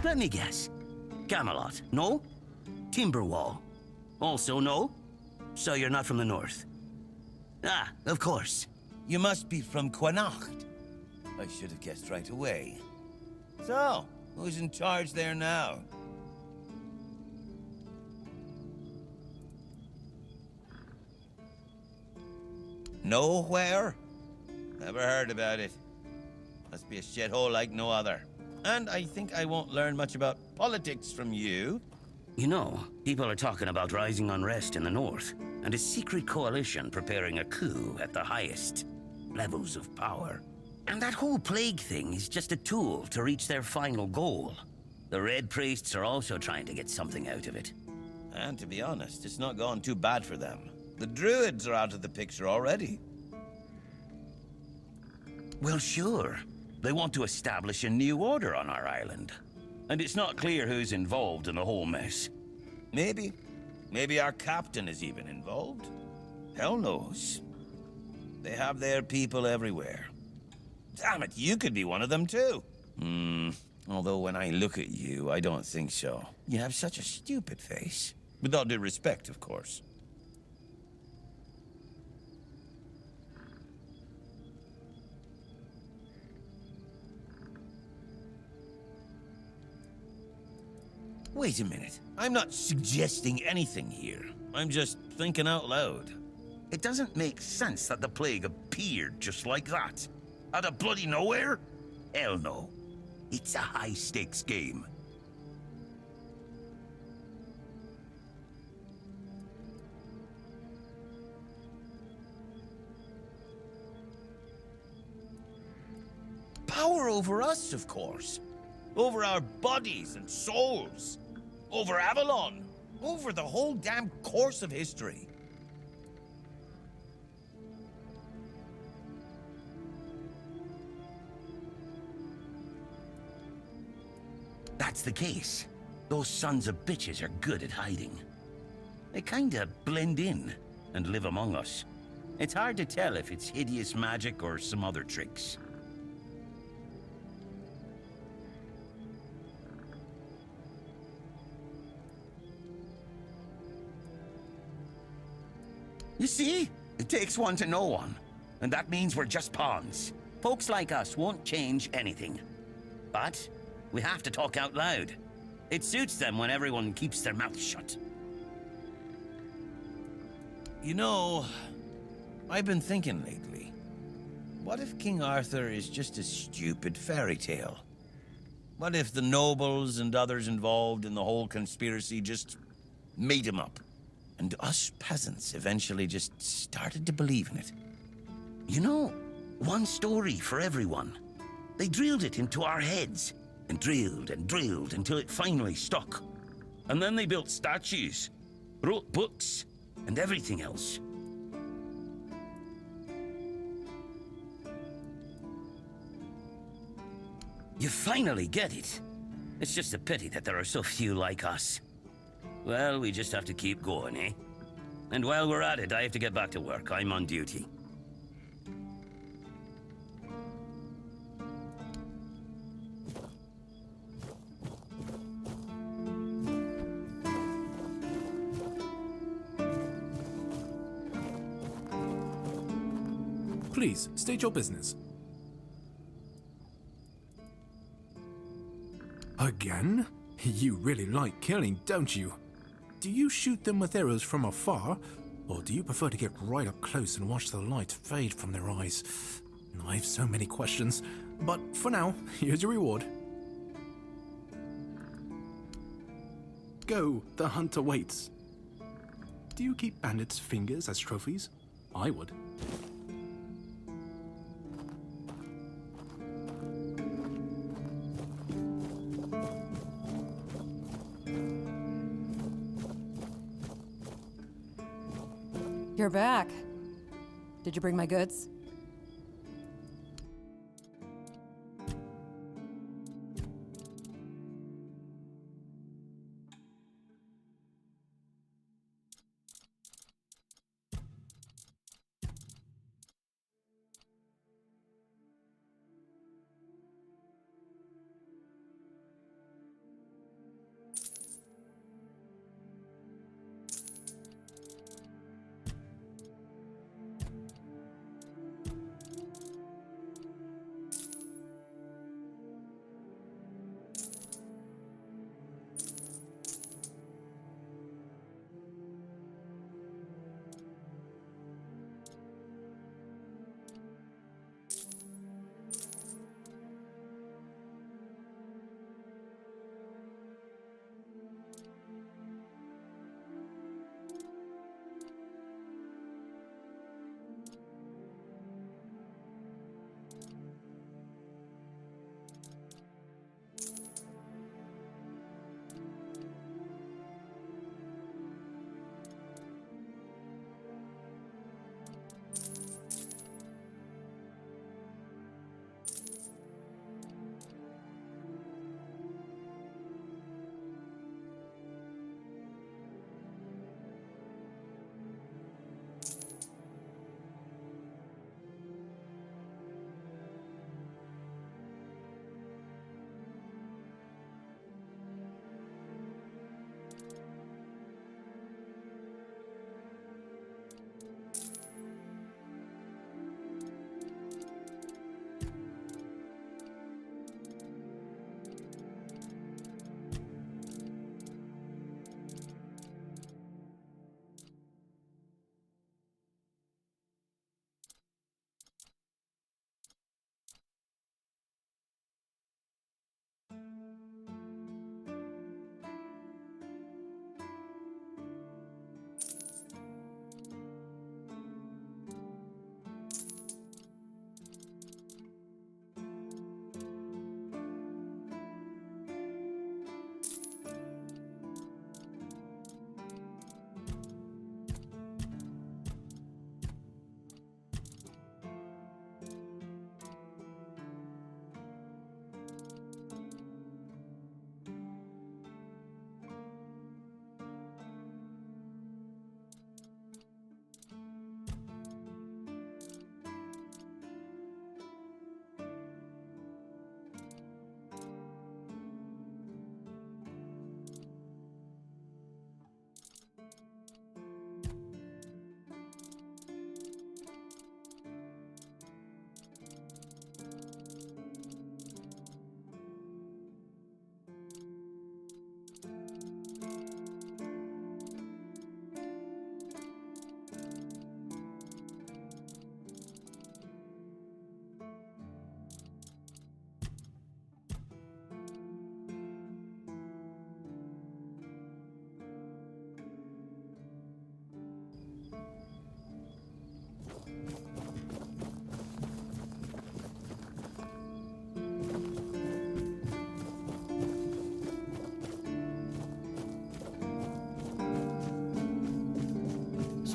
Let me guess. Camelot, no? Timberwall, also no? So you're not from the north? Ah, of course. You must be from Connacht. I should have guessed right away. So, who's in charge there now? Nowhere? Never heard about it. Must be a shithole like no other. And I think I won't learn much about politics from you. You know, people are talking about rising unrest in the north, and a secret coalition preparing a coup at the highest levels of power. And that whole plague thing is just a tool to reach their final goal. The Red Priests are also trying to get something out of it. And to be honest, it's not gone too bad for them. The Druids are out of the picture already. Well, sure. They want to establish a new order on our island. And it's not clear who's involved in the whole mess. Maybe. Maybe our captain is even involved. Hell knows. They have their people everywhere. Damn it, you could be one of them too. Although when I look at you, I don't think so. You have such a stupid face. With all due respect, of course. Wait a minute. I'm not suggesting anything here. I'm just thinking out loud. It doesn't make sense that the plague appeared just like that. Out of bloody nowhere? Hell no. It's a high-stakes game. Power over us, of course. Over our bodies and souls. Over Avalon. Over the whole damn course of history. That's the case. Those sons of bitches are good at hiding. They kinda blend in and live among us. It's hard to tell if it's hideous magic or some other tricks. You see? It takes one to know one. And that means we're just pawns. Folks like us won't change anything. But we have to talk out loud. It suits them when everyone keeps their mouth shut. You know, I've been thinking lately. What if King Arthur is just a stupid fairy tale? What if the nobles and others involved in the whole conspiracy just made him up? And us peasants eventually just started to believe in it. You know, one story for everyone. They drilled it into our heads, and drilled until it finally stuck. And then they built statues, wrote books, and everything else. You finally get it. It's just a pity that there are so few like us. Well, we just have to keep going, eh? And while we're at it, I have to get back to work. I'm on duty. Please, state your business. Again? You really like killing, don't you? Do you shoot them with arrows from afar, or do you prefer to get right up close and watch the light fade from their eyes? I have so many questions, but for now, here's your reward. Go, the hunter waits. Do you keep bandits' fingers as trophies? I would. You're back. Did you bring my goods?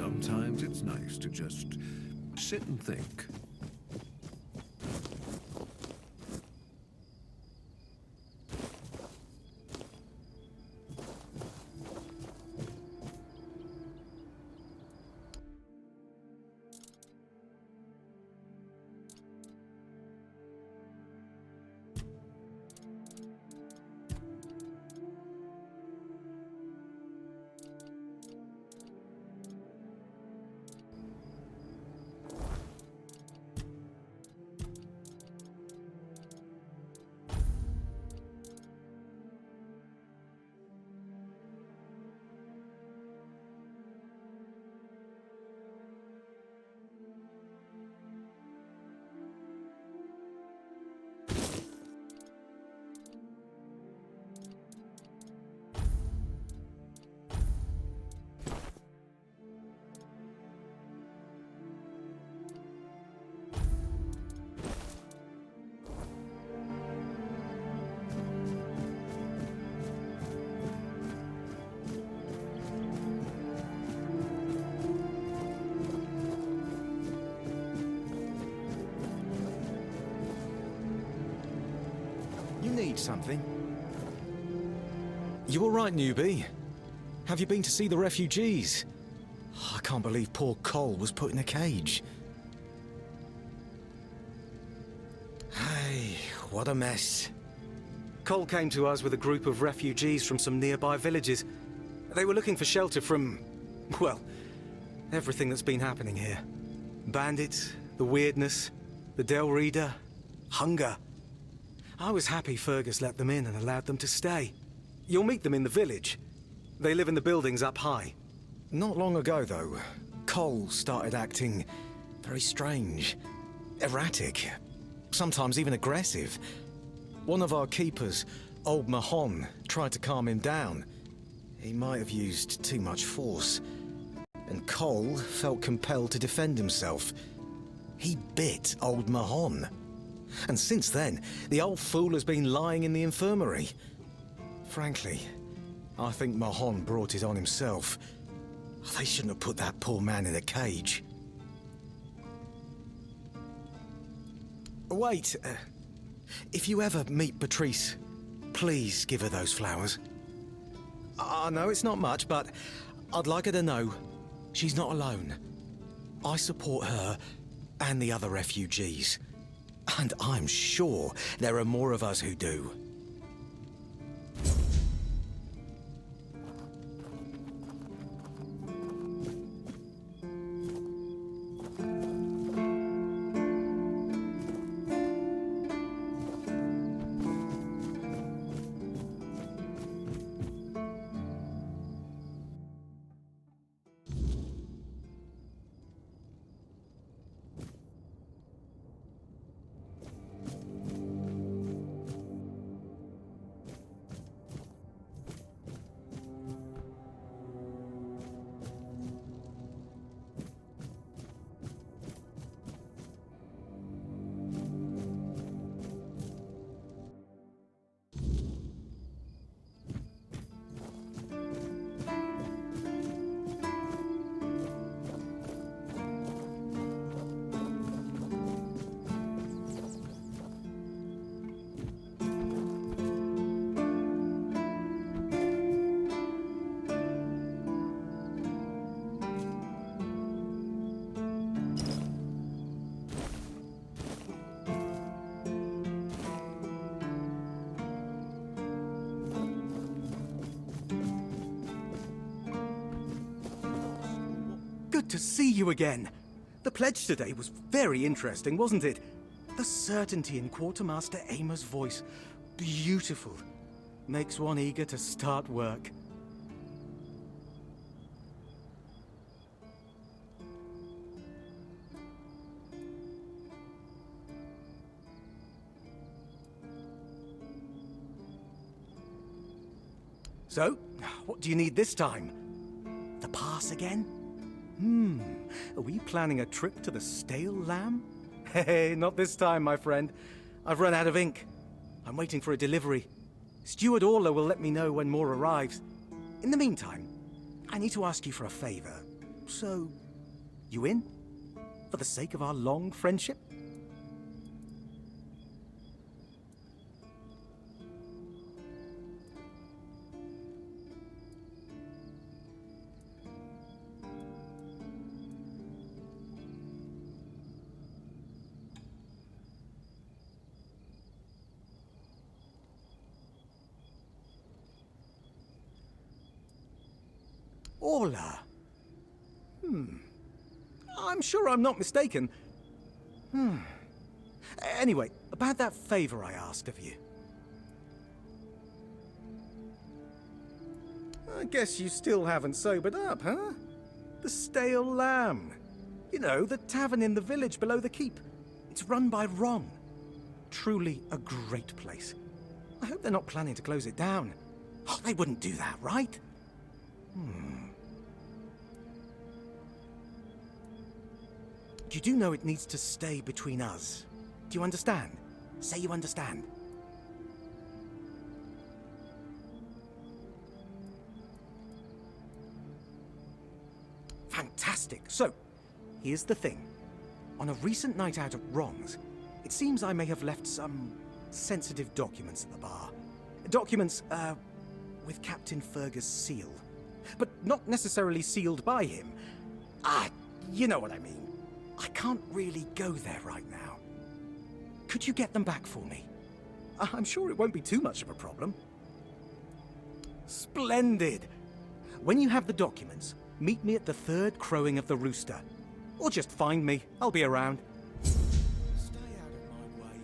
Sometimes it's nice to just sit and think. You need something? You all right, newbie? Have you been to see the refugees? I can't believe poor Cole was put in a cage. Hey, what a mess. Cole came to us with a group of refugees from some nearby villages. They were looking for shelter from, well, everything that's been happening here. Bandits, the weirdness, the Del Reader, hunger. I was happy Fergus let them in and allowed them to stay. You'll meet them in the village. They live in the buildings up high. Not long ago, though, Cole started acting very strange, erratic, sometimes even aggressive. One of our keepers, old Mahon, tried to calm him down. He might have used too much force, and Cole felt compelled to defend himself. He bit old Mahon. And since then, the old fool has been lying in the infirmary. Frankly, I think Mahon brought it on himself. They shouldn't have put that poor man in a cage. Wait, if you ever meet Patrice, please give her those flowers. I know it's not much, but I'd like her to know she's not alone. I support her and the other refugees. And I'm sure there are more of us who do. Good to see you again. The pledge today was very interesting, wasn't it? The certainty in Quartermaster Aymer's voice. Beautiful. Makes one eager to start work. So, what do you need this time? The pass again? Are we planning a trip to the Stale Lamb? Hey, not this time, my friend. I've run out of ink. I'm waiting for a delivery. Steward Orla will let me know when more arrives. In the meantime, I need to ask you for a favor. So, you in? For the sake of our long friendship? Orla. I'm sure I'm not mistaken. Anyway, about that favor I asked of you. I guess you still haven't sobered up, huh? The Stale Lamb. You know, the tavern in the village below the keep. It's run by Ron. Truly a great place. I hope they're not planning to close it down. Oh, they wouldn't do that, right? You do know it needs to stay between us. Do you understand? Say you understand. Fantastic. So, here's the thing. On a recent night out at Ron's, it seems I may have left some sensitive documents at the bar. Documents, with Captain Fergus' seal. But not necessarily sealed by him. You know what I mean. I can't really go there right now. Could you get them back for me? I'm sure it won't be too much of a problem. Splendid! When you have the documents, meet me at the third crowing of the rooster. Or just find me. I'll be around. Stay out of my way.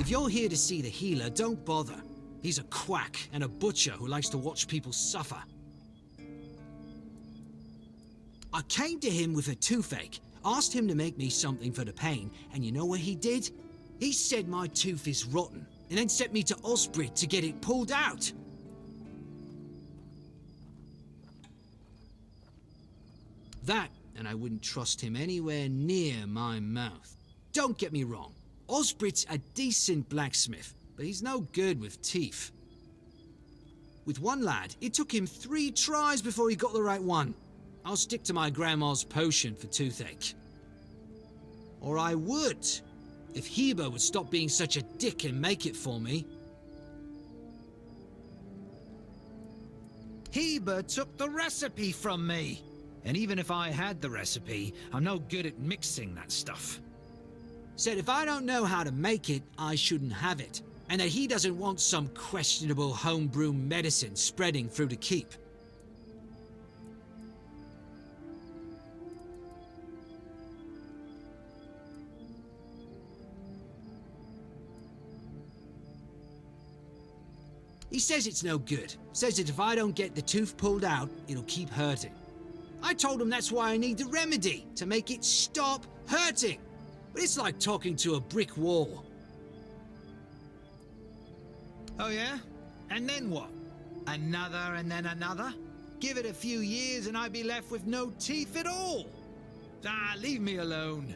If you're here to see the healer, don't bother. He's a quack and a butcher who likes to watch people suffer. I came to him with a toothache, asked him to make me something for the pain, and you know what he did? He said my tooth is rotten, and then sent me to Osbrit to get it pulled out. That, and I wouldn't trust him anywhere near my mouth. Don't get me wrong, Osbrit's a decent blacksmith, but he's no good with teeth. With one lad, it took him 3 tries before he got the right one. I'll stick to my grandma's potion for toothache. Or I would, if Heber would stop being such a dick and make it for me. Heber took the recipe from me. And even if I had the recipe, I'm no good at mixing that stuff. Said if I don't know how to make it, I shouldn't have it. And that he doesn't want some questionable homebrew medicine spreading through the keep. He says it's no good. Says that if I don't get the tooth pulled out, it'll keep hurting. I told him that's why I need the remedy, to make it stop hurting. But it's like talking to a brick wall. Oh yeah? And then what? Another and then another? Give it a few years and I'd be left with no teeth at all. Ah, leave me alone.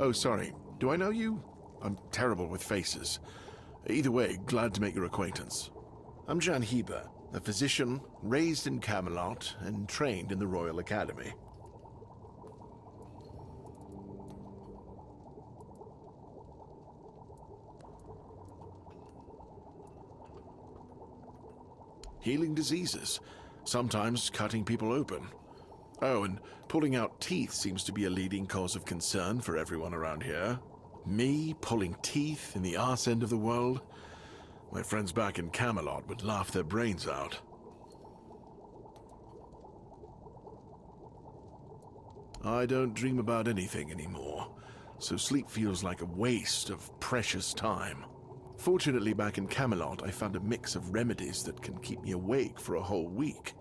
Oh, sorry. Do I know you? I'm terrible with faces. Either way, glad to make your acquaintance. I'm Jan Heber, a physician raised in Camelot and trained in the Royal Academy. Healing diseases, sometimes cutting people open. Oh, and pulling out teeth seems to be a leading cause of concern for everyone around here. Me pulling teeth in the arse end of the world? My friends back in Camelot would laugh their brains out. I don't dream about anything anymore, so sleep feels like a waste of precious time. Fortunately, back in Camelot, I found a mix of remedies that can keep me awake for a whole week.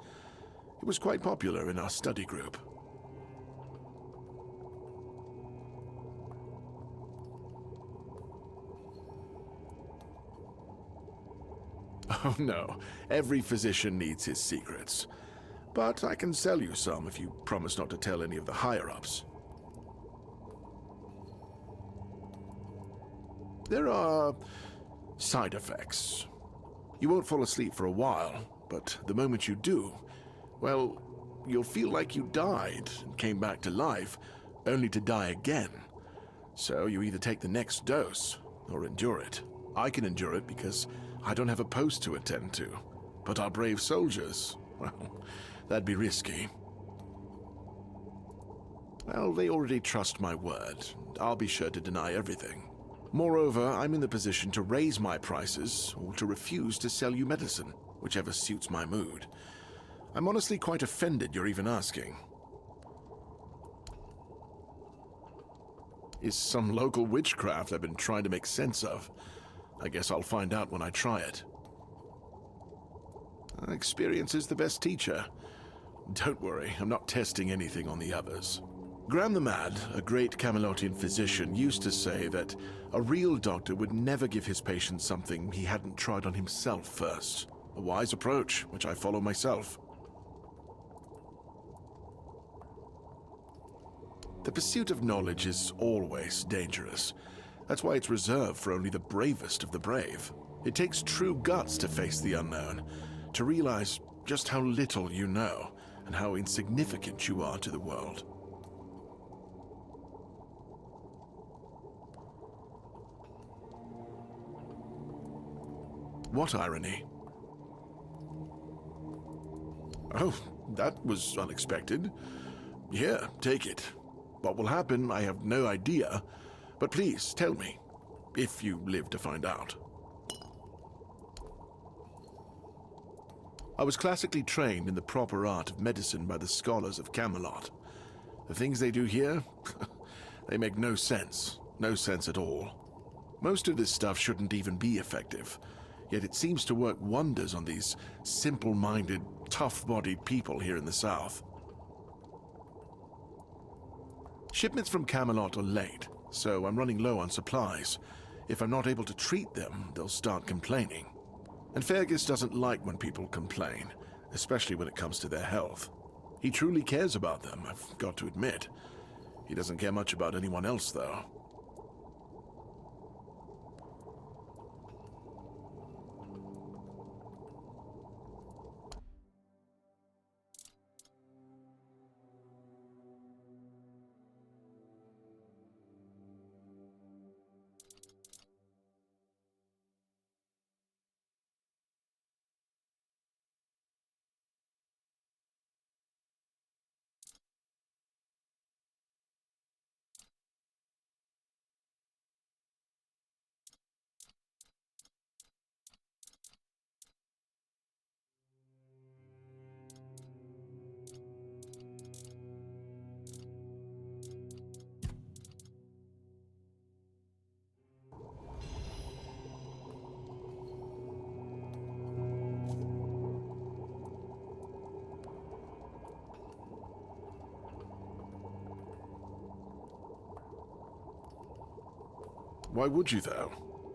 It was quite popular in our study group. Oh no, every physician needs his secrets. But I can sell you some if you promise not to tell any of the higher-ups. There are side effects. You won't fall asleep for a while, but the moment you do, well, you'll feel like you died and came back to life, only to die again. So you either take the next dose or endure it. I can endure it because I don't have a post to attend to. But our brave soldiers, well, that'd be risky. Well, they already trust my word, and I'll be sure to deny everything. Moreover, I'm in the position to raise my prices or to refuse to sell you medicine, whichever suits my mood. I'm honestly quite offended you're even asking. Is some local witchcraft I've been trying to make sense of. I guess I'll find out when I try it. Experience is the best teacher. Don't worry, I'm not testing anything on the others. Graham the Mad, a great Camelotian physician, used to say that a real doctor would never give his patient something he hadn't tried on himself first. A wise approach, which I follow myself. The pursuit of knowledge is always dangerous. That's why it's reserved for only the bravest of the brave. It takes true guts to face the unknown, to realize just how little you know and how insignificant you are to the world. What irony? Oh, that was unexpected. Here, take it. What will happen, I have no idea, but please tell me, if you live to find out. I was classically trained in the proper art of medicine by the scholars of Camelot. The things they do here, they make no sense at all. Most of this stuff shouldn't even be effective, yet it seems to work wonders on these simple-minded, tough-bodied people here in the south. Shipments from Camelot are late, so I'm running low on supplies. If I'm not able to treat them, they'll start complaining. And Fergus doesn't like when people complain, especially when it comes to their health. He truly cares about them, I've got to admit. He doesn't care much about anyone else, though. Why would you, though?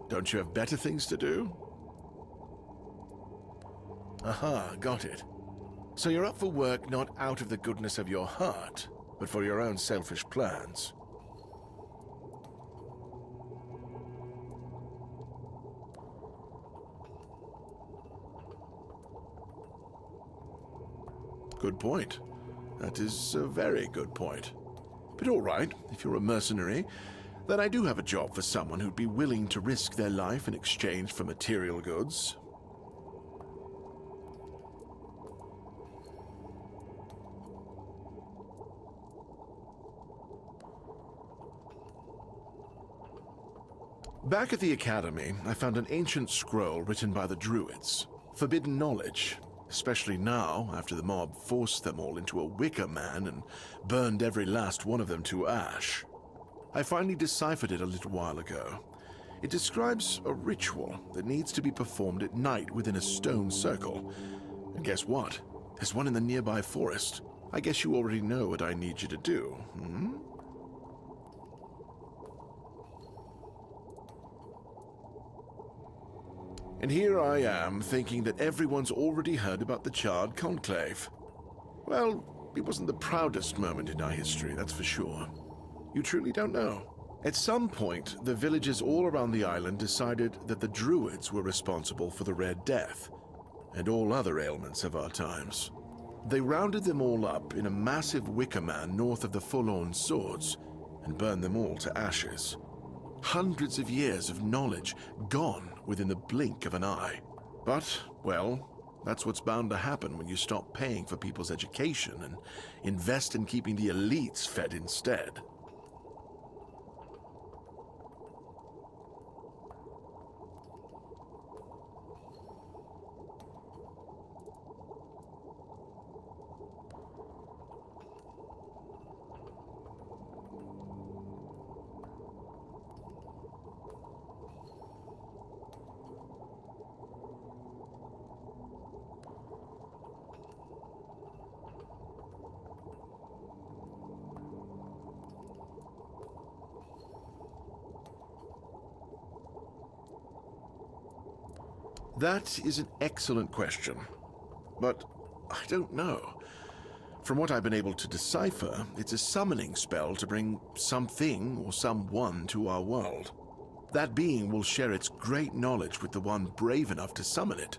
Don't you have better things to do? Aha, got it. So you're up for work not out of the goodness of your heart, but for your own selfish plans. Good point. That is a very good point. But all right, if you're a mercenary, then I do have a job for someone who'd be willing to risk their life in exchange for material goods. Back at the Academy, I found an ancient scroll written by the Druids. Forbidden knowledge, especially now, after the mob forced them all into a wicker man and burned every last one of them to ash. I finally deciphered it a little while ago. It describes a ritual that needs to be performed at night within a stone circle. And guess what? There's one in the nearby forest. I guess you already know what I need you to do, hmm? And here I am, thinking that everyone's already heard about the Charred Conclave. Well, it wasn't the proudest moment in our history, that's for sure. You truly don't know. At some point, the villagers all around the island decided that the Druids were responsible for the Red Death, and all other ailments of our times. They rounded them all up in a massive wicker man north of the Forlorn Swords, and burned them all to ashes. Hundreds of years of knowledge gone within the blink of an eye. But, well, that's what's bound to happen when you stop paying for people's education and invest in keeping the elites fed instead. That is an excellent question, but I don't know. From what I've been able to decipher, it's a summoning spell to bring something or someone to our world. That being will share its great knowledge with the one brave enough to summon it.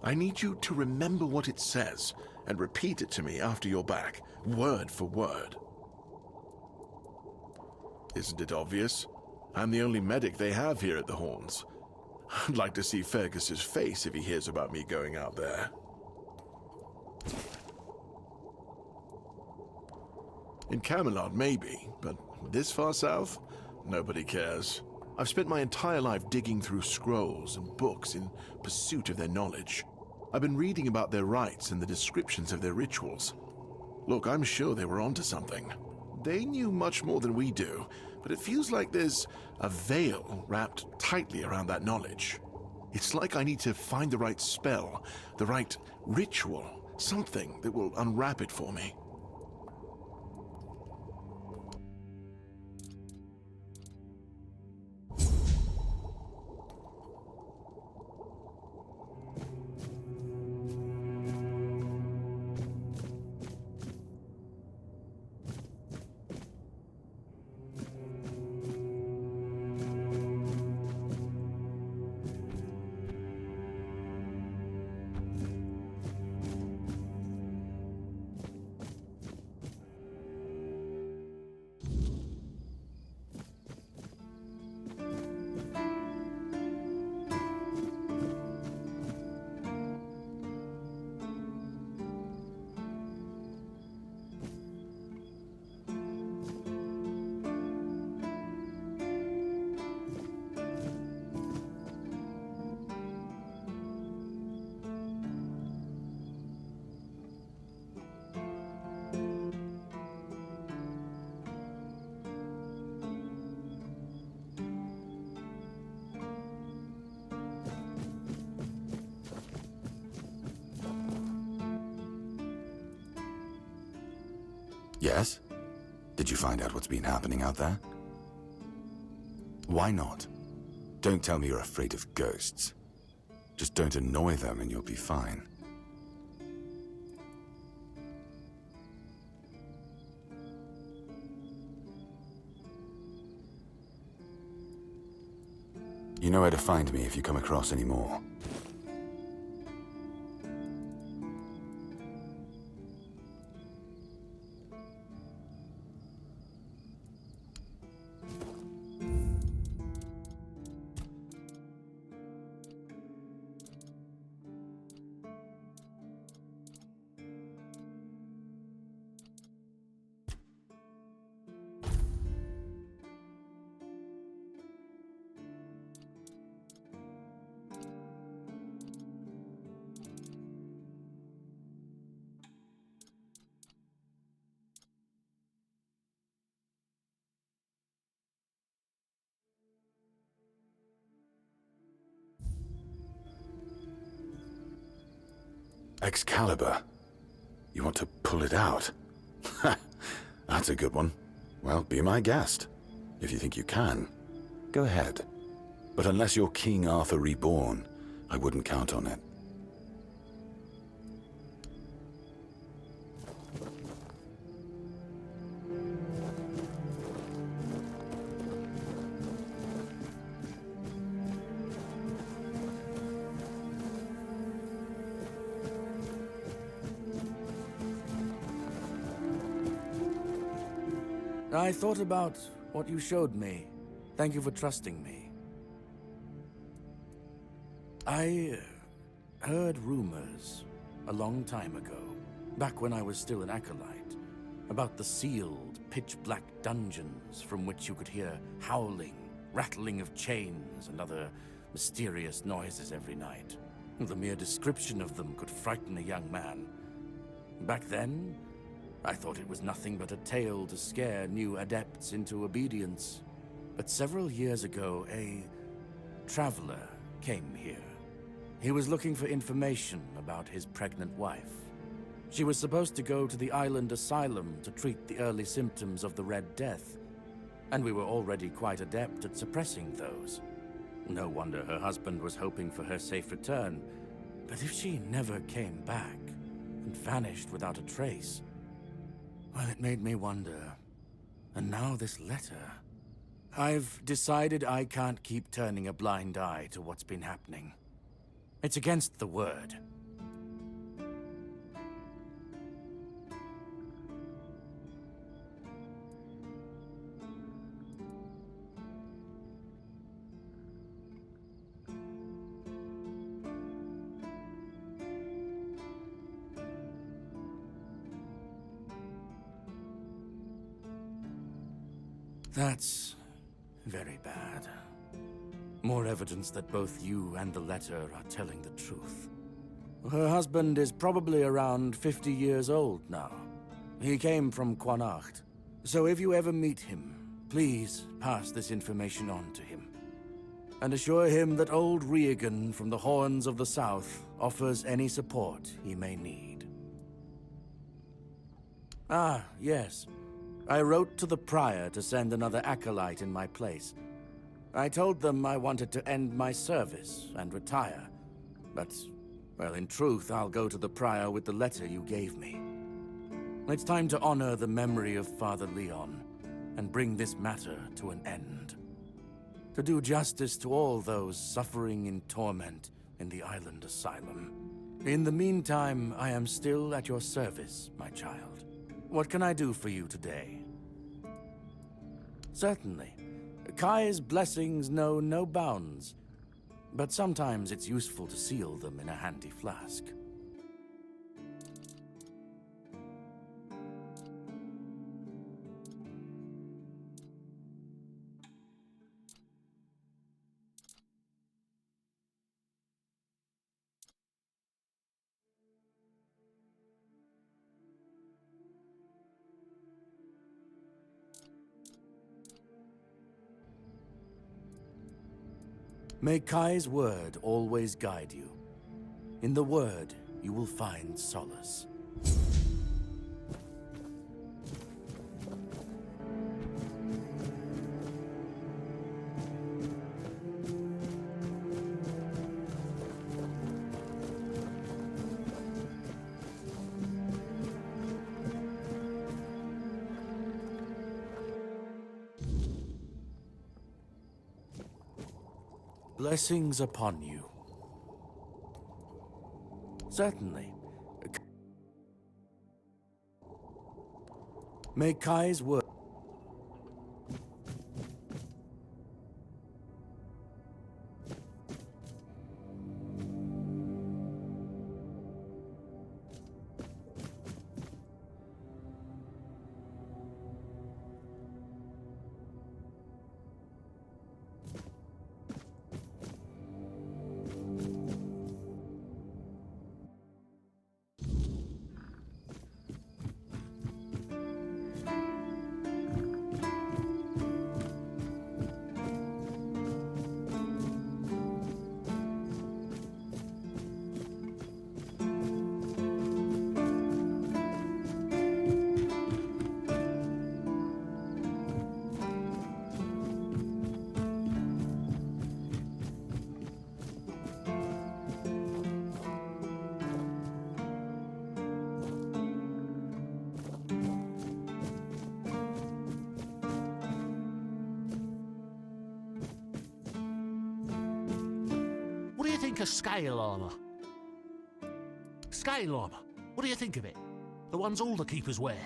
I need you to remember what it says and repeat it to me after you're back, word for word. Isn't it obvious? I'm the only medic they have here at the Horns. I'd like to see Fergus's face if he hears about me going out there. In Camelot, maybe, but this far south? Nobody cares. I've spent my entire life digging through scrolls and books in pursuit of their knowledge. I've been reading about their rites and the descriptions of their rituals. Look, I'm sure they were onto something. They knew much more than we do, but it feels like there's a veil wrapped tightly around that knowledge. It's like I need to find the right spell, the right ritual, something that will unwrap it for me. Yes? Did you find out what's been happening out there? Why not? Don't tell me you're afraid of ghosts. Just don't annoy them and you'll be fine. You know where to find me if you come across any more. Excalibur. You want to pull it out? That's a good one. Well, be my guest. If you think you can, go ahead. But unless you're King Arthur reborn, I wouldn't count on it. I thought about what you showed me. Thank you for trusting me. I heard rumors a long time ago, back when I was still an acolyte, about the sealed, pitch-black dungeons from which you could hear howling, rattling of chains, and other mysterious noises every night. The mere description of them could frighten a young man. Back then, I thought it was nothing but a tale to scare new adepts into obedience. But several years ago, a traveler came here. He was looking for information about his pregnant wife. She was supposed to go to the island asylum to treat the early symptoms of the Red Death, and we were already quite adept at suppressing those. No wonder her husband was hoping for her safe return. But if she never came back and vanished without a trace, well, it made me wonder. And now this letter. I've decided I can't keep turning a blind eye to what's been happening. It's against the word. That's very bad. More evidence that both you and the letter are telling the truth. Her husband is probably around 50 years old now. He came from Quanacht. So if you ever meet him, please pass this information on to him. And assure him that old Regan from the Horns of the South offers any support he may need. Ah, yes. I wrote to the Prior to send another acolyte in my place. I told them I wanted to end my service and retire. But, well, in truth, I'll go to the Prior with the letter you gave me. It's time to honor the memory of Father Leon and bring this matter to an end. To do justice to all those suffering in torment in the island asylum. In the meantime, I am still at your service, my child. What can I do for you today? Certainly. Kai's blessings know no bounds, but sometimes it's useful to seal them in a handy flask. May Kai's word always guide you. In the word, you will find solace. Blessings upon you. Certainly. May Kai's word... What do you think of scale armor? Scale armor. What do you think of it? The ones all the keepers wear.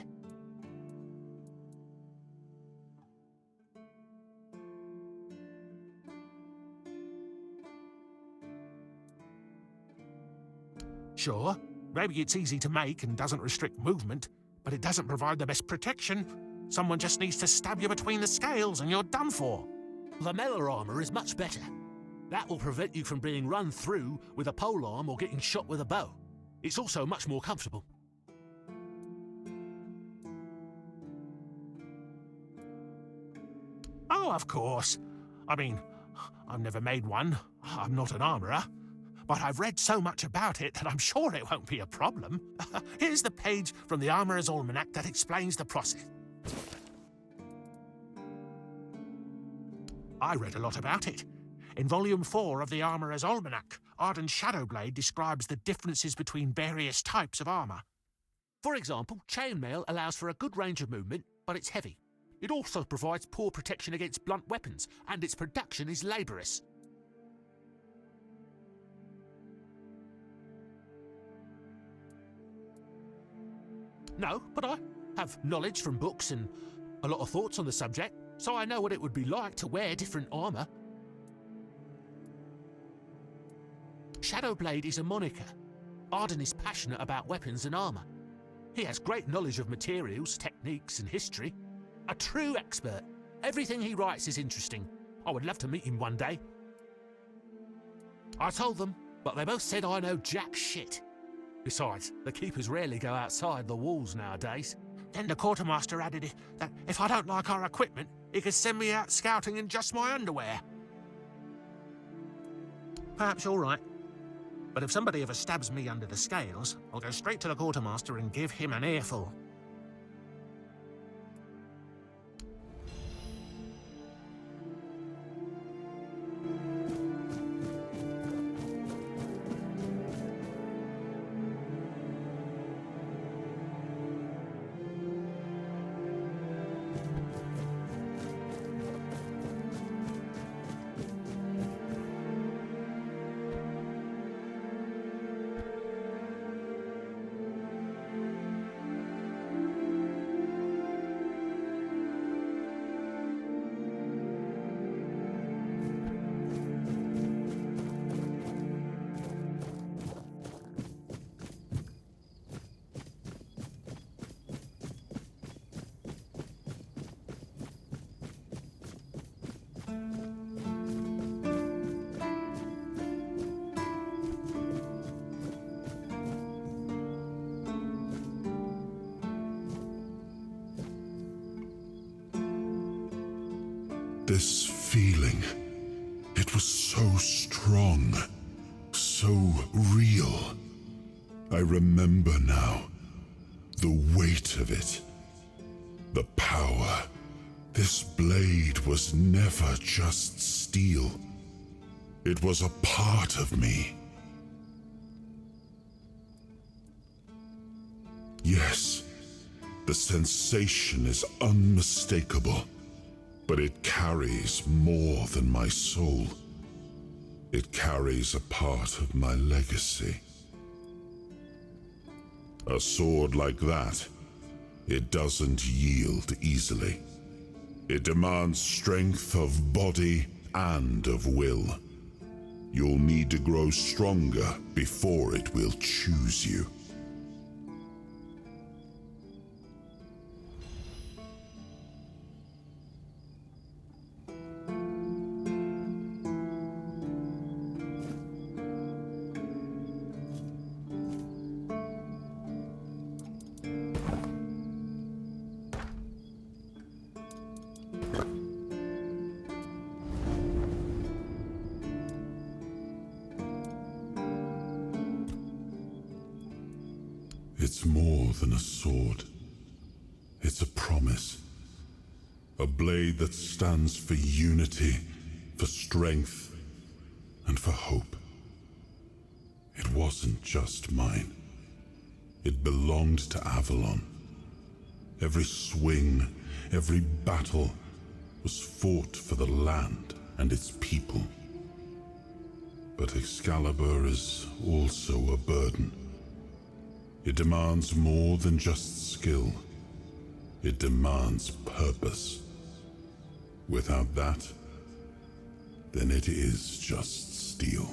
Sure, maybe it's easy to make and doesn't restrict movement, but it doesn't provide the best protection. Someone just needs to stab you between the scales and you're done for. The metal armor is much better. That will prevent you from being run through with a polearm or getting shot with a bow. It's also much more comfortable. Oh, of course. I mean, I've never made one. I'm not an armorer. But I've read so much about it that I'm sure it won't be a problem. Here's the page from the Armorer's Almanac that explains the process. I read a lot about it. In Volume 4 of the Armorer's Almanac, Arden Shadowblade describes the differences between various types of armor. For example, chainmail allows for a good range of movement, but it's heavy. It also provides poor protection against blunt weapons, and its production is laborious. No, but I have knowledge from books and a lot of thoughts on the subject, so I know what it would be like to wear different armour. Shadowblade is a moniker. Arden is passionate about weapons and armour. He has great knowledge of materials, techniques and history. A true expert. Everything he writes is interesting. I would love to meet him one day. I told them, but they both said I know jack shit. Besides, the keepers rarely go outside the walls nowadays. Then the quartermaster added that if I don't like our equipment, he could send me out scouting in just my underwear. Perhaps you're right. But if somebody ever stabs me under the scales, I'll go straight to the quartermaster and give him an earful. This feeling, it was so strong, so real. I remember now, the weight of it, the power. This blade was never just steel. It was a part of me. Yes, the sensation is unmistakable. But it carries more than my soul. It carries a part of my legacy. A sword like that, it doesn't yield easily. It demands strength of body and of will. You'll need to grow stronger before it will choose you. It's more than a sword. It's a promise. A blade that stands for unity, for strength, and for hope. It wasn't just mine. It belonged to Avalon. Every swing, every battle was fought for the land and its people. But Excalibur is also a burden. It demands more than just skill. It demands purpose. Without that, then it is just steel.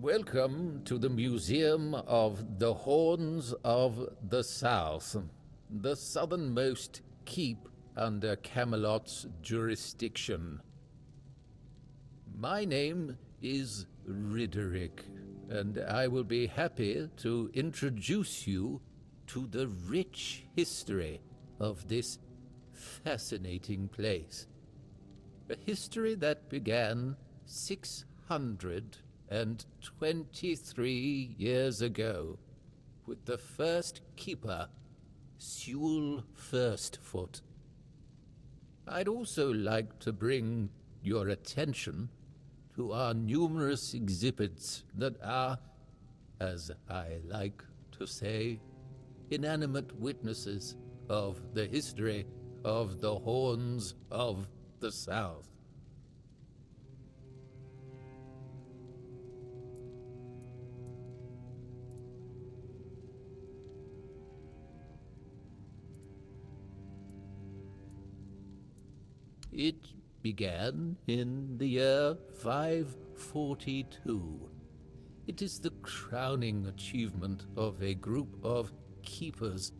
Welcome to the Museum of the Horns of the South, the southernmost keep under Camelot's jurisdiction. My name is Ridderick, and I will be happy to introduce you to the rich history of this fascinating place. A history that began 623 years ago with the first keeper, Sewell Firstfoot. I'd also like to bring your attention to our numerous exhibits that are, as I like to say, inanimate witnesses of the history of the Horns of the South. It began in the year 542. It is the crowning achievement of a group of keepers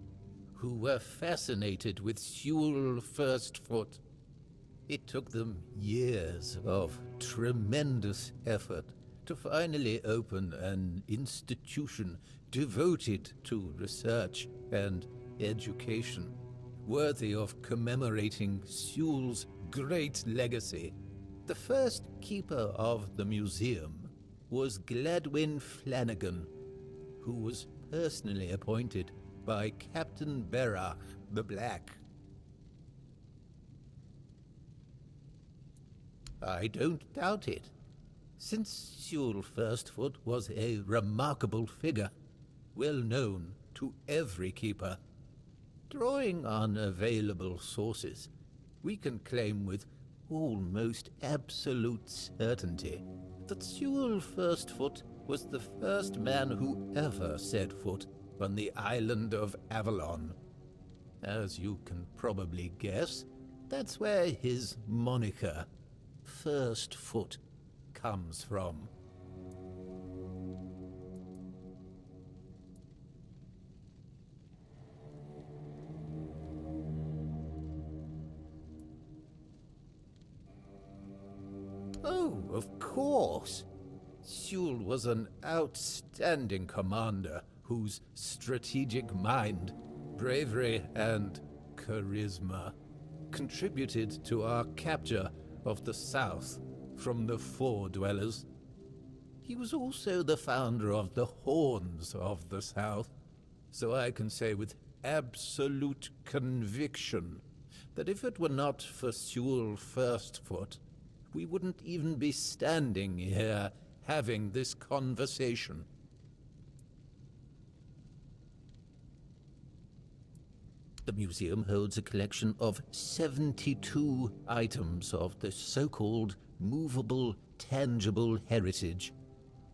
who were fascinated with Sewell Firstfoot. It took them years of tremendous effort to finally open an institution devoted to research and education, worthy of commemorating Sewell's great legacy. The first keeper of the museum was Gladwin Flanagan, who was personally appointed by Captain Berach the Black. I don't doubt it, since Sewell Firstfoot was a remarkable figure, well known to every keeper. Drawing on available sources, we can claim with almost absolute certainty that Sewell Firstfoot was the first man who ever set foot on the island of Avalon. As you can probably guess, that's where his moniker, Firstfoot, comes from. Oh, of course. Sewell was an outstanding commander whose strategic mind, bravery, and charisma contributed to our capture of the South from the Four Dwellers. He was also the founder of the Horns of the South, so I can say with absolute conviction that if it were not for Sewell Firstfoot, we wouldn't even be standing here having this conversation. The museum holds a collection of 72 items of the so-called movable, tangible heritage.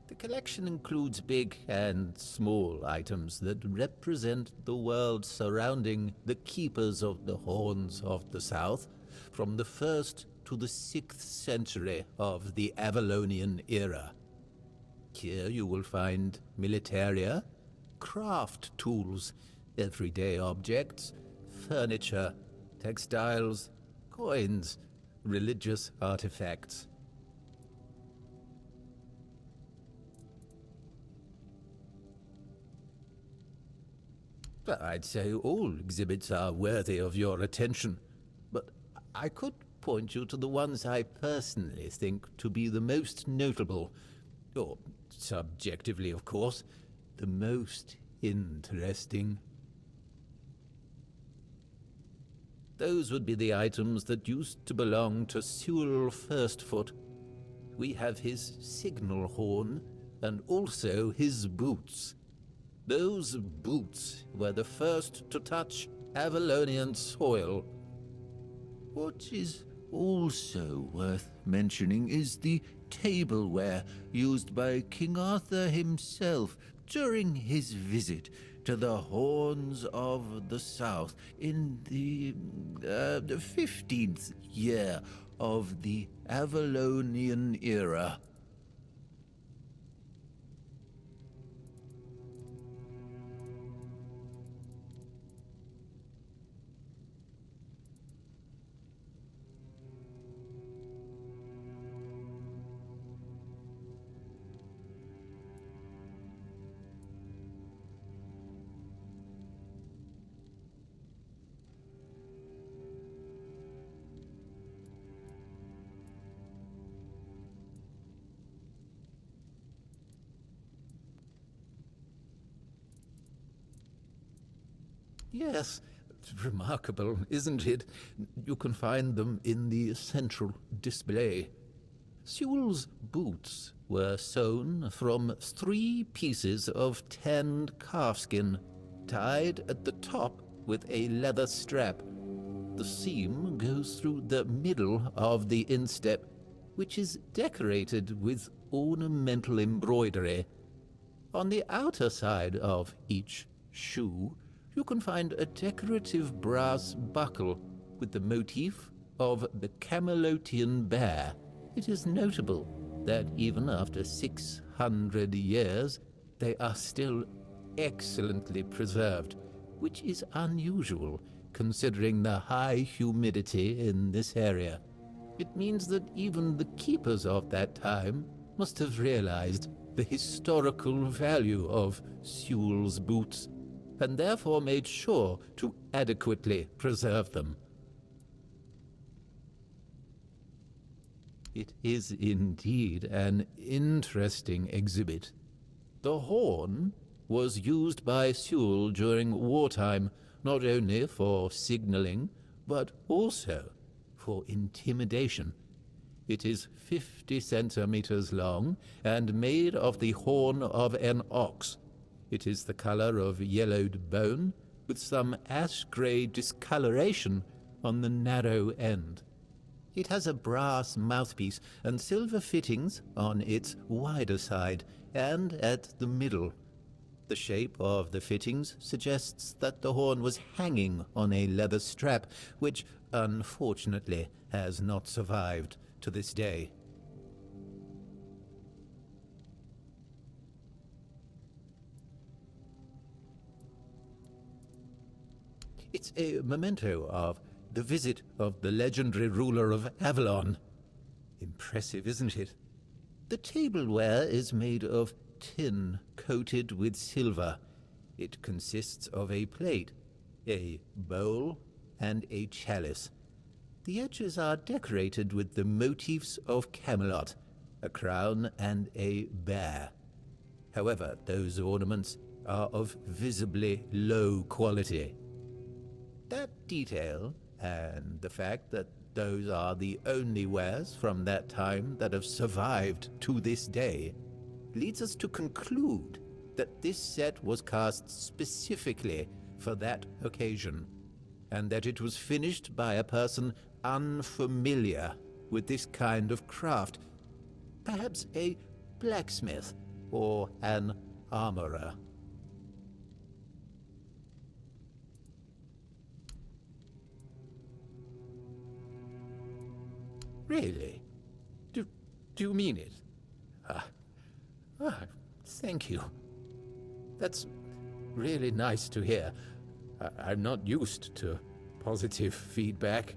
The collection includes big and small items that represent the world surrounding the keepers of the Horns of the South from the 1st to the 6th century of the Avalonian era. Here you will find militaria, craft tools, everyday objects, furniture, textiles, coins, religious artifacts. I'd say all exhibits are worthy of your attention, but I could point you to the ones I personally think to be the most notable, or subjectively, of course, the most interesting. Those would be the items that used to belong to Sewell Firstfoot. We have his signal horn, and also his boots. Those boots were the first to touch Avalonian soil. What is also worth mentioning is the tableware used by King Arthur himself during his visit to the Horns of the South in the 15th year of the Avalonian era. Yes, remarkable, isn't it? You can find them in the central display. Sewell's boots were sewn from 3 pieces of tanned calfskin, tied at the top with a leather strap. The seam goes through the middle of the instep, which is decorated with ornamental embroidery. On the outer side of each shoe, you can find a decorative brass buckle with the motif of the Camelotian bear. It is notable that even after 600 years, they are still excellently preserved, which is unusual considering the high humidity in this area. It means that even the keepers of that time must have realized the historical value of Sewell's boots, and therefore made sure to adequately preserve them. It is indeed an interesting exhibit. The horn was used by Sewell during wartime, not only for signaling, but also for intimidation. It is 50 centimeters long and made of the horn of an ox. It is the color of yellowed bone, with some ash-gray discoloration on the narrow end. It has a brass mouthpiece and silver fittings on its wider side and at the middle. The shape of the fittings suggests that the horn was hanging on a leather strap, which unfortunately has not survived to this day. It's a memento of the visit of the legendary ruler of Avalon. Impressive, isn't it? The tableware is made of tin coated with silver. It consists of a plate, a bowl, and a chalice. The edges are decorated with the motifs of Camelot, a crown and a bear. However, those ornaments are of visibly low quality. That detail, and the fact that those are the only wares from that time that have survived to this day, leads us to conclude that this set was cast specifically for that occasion, and that it was finished by a person unfamiliar with this kind of craft, perhaps a blacksmith or an armorer. Really? Do you mean it? Thank you. That's really nice to hear. I'm not used to positive feedback.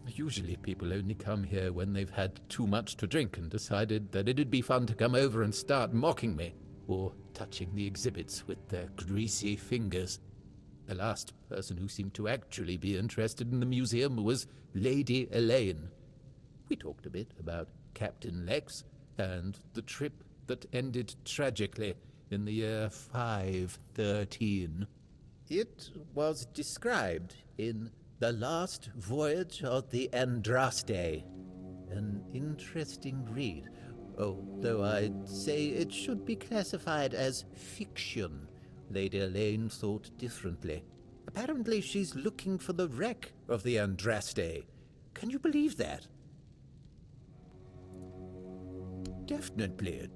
Usually people only come here when they've had too much to drink and decided that it'd be fun to come over and start mocking me, or touching the exhibits with their greasy fingers. The last person who seemed to actually be interested in the museum was Lady Elaine. We talked a bit about Captain Lex and the trip that ended tragically in the year 513. It was described in The Last Voyage of the Andraste. An interesting read, although I'd say it should be classified as fiction. Lady Elaine thought differently. Apparently she's looking for the wreck of the Andraste. Can you believe that? Definitely.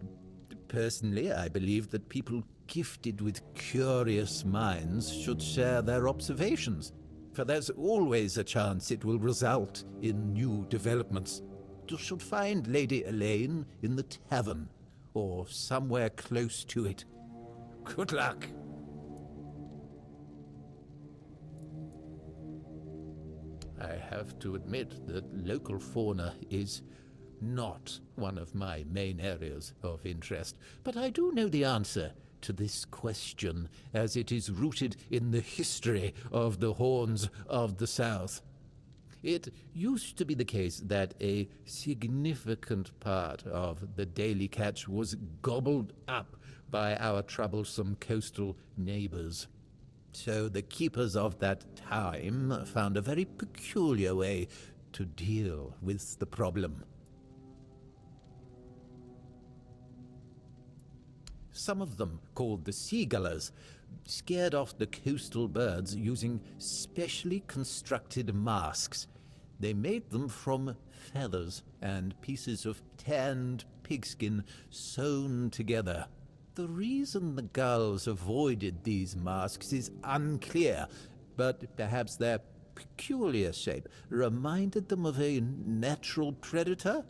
Personally, I believe that people gifted with curious minds should share their observations, for there's always a chance it will result in new developments. You should find Lady Elaine in the tavern, or somewhere close to it. Good luck. I have to admit that local fauna is not one of my main areas of interest, but I do know the answer to this question, as it is rooted in the history of the Horns of the South. It used to be the case that a significant part of the daily catch was gobbled up by our troublesome coastal neighbors. So the keepers of that time found a very peculiar way to deal with the problem. Some of them, called the seagullers, scared off the coastal birds using specially constructed masks. They made them from feathers and pieces of tanned pigskin sewn together. The reason the gulls avoided these masks is unclear, but perhaps their peculiar shape reminded them of a natural predator?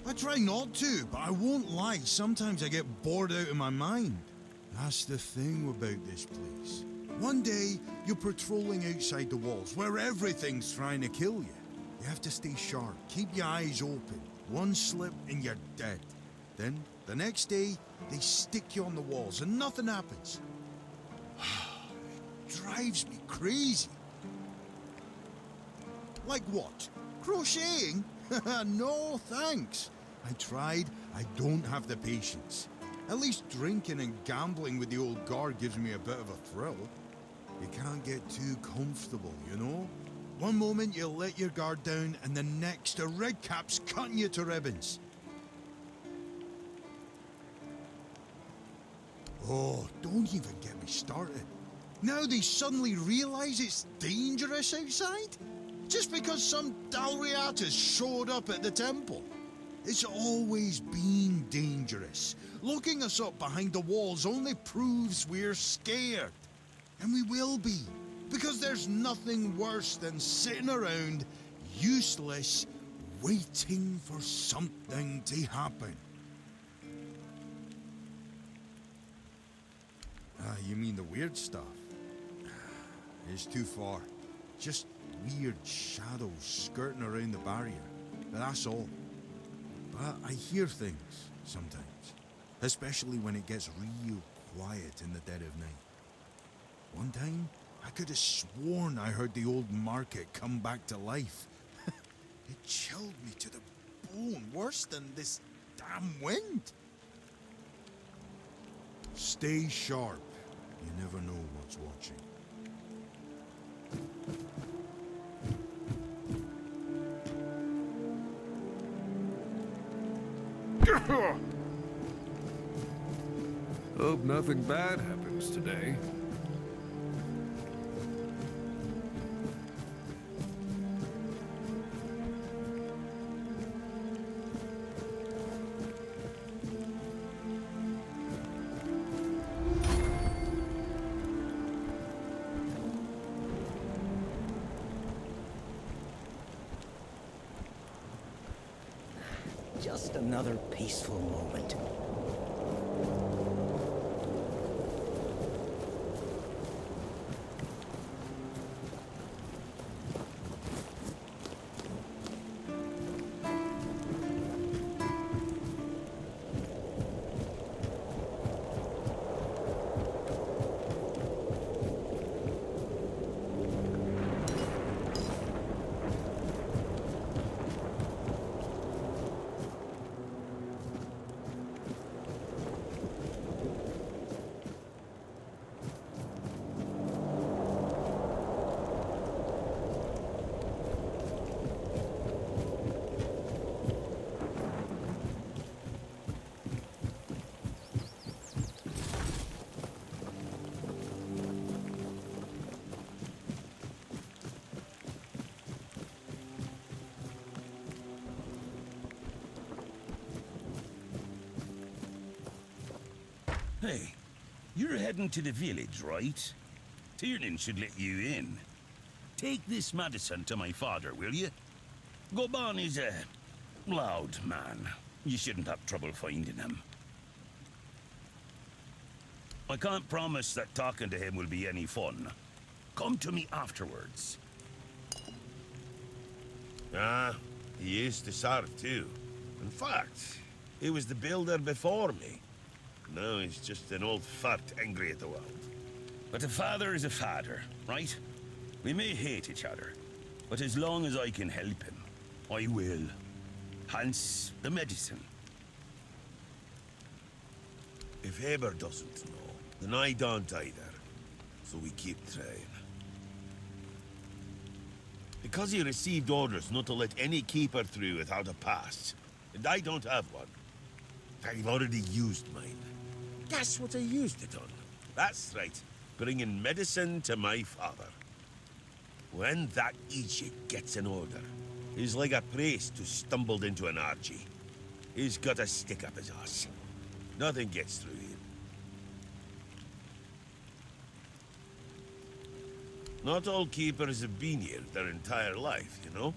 I try not to, but I won't lie. Sometimes I get bored out of my mind. That's the thing about this place. One day, you're patrolling outside the walls, where everything's trying to kill you. You have to stay sharp, keep your eyes open. One slip and you're dead. Then, the next day, they stick you on the walls and nothing happens. It drives me crazy. Like what? Crocheting? No, thanks. I tried. I don't have the patience. At least drinking and gambling with the old guard gives me a bit of a thrill. You can't get too comfortable, you know? One moment you let your guard down, and the next a red cap's cutting you to ribbons. Oh, don't even get me started. Now they suddenly realize it's dangerous outside? Just because some Dalriatas showed up at the temple. It's always been dangerous. Locking us up behind the walls only proves we're scared. And we will be. Because there's nothing worse than sitting around, useless, waiting for something to happen. You mean the weird stuff? It's too far. Just weird shadows skirting around the barrier. But that's all. But I hear things sometimes. Especially when it gets real quiet in the dead of night. One time, I could have sworn I heard the old market come back to life. It chilled me to the bone, worse than this damn wind. Stay sharp. You never know what's watching. Hope nothing bad happens today. Just another peaceful moment. Hey, you're heading to the village, right? Tiernan should let you in. Take this medicine to my father, will you? Goban is a loud man. You shouldn't have trouble finding him. I can't promise that talking to him will be any fun. Come to me afterwards. Ah, he used to serve too. In fact, he was the builder before me. Now he's just an old fart angry at the world. But a father is a father, right? We may hate each other, but as long as I can help him, I will. Hence, the medicine. If Haber doesn't know, then I don't either. So we keep trying. Because he received orders not to let any keeper through without a pass, and I don't have one. I've already used mine. Guess what I used it on? That's right, bringing medicine to my father. When that Egypt gets an order, he's like a priest who stumbled into an orgy. He's got a stick up his ass. Nothing gets through him. Not all keepers have been here their entire life, you know?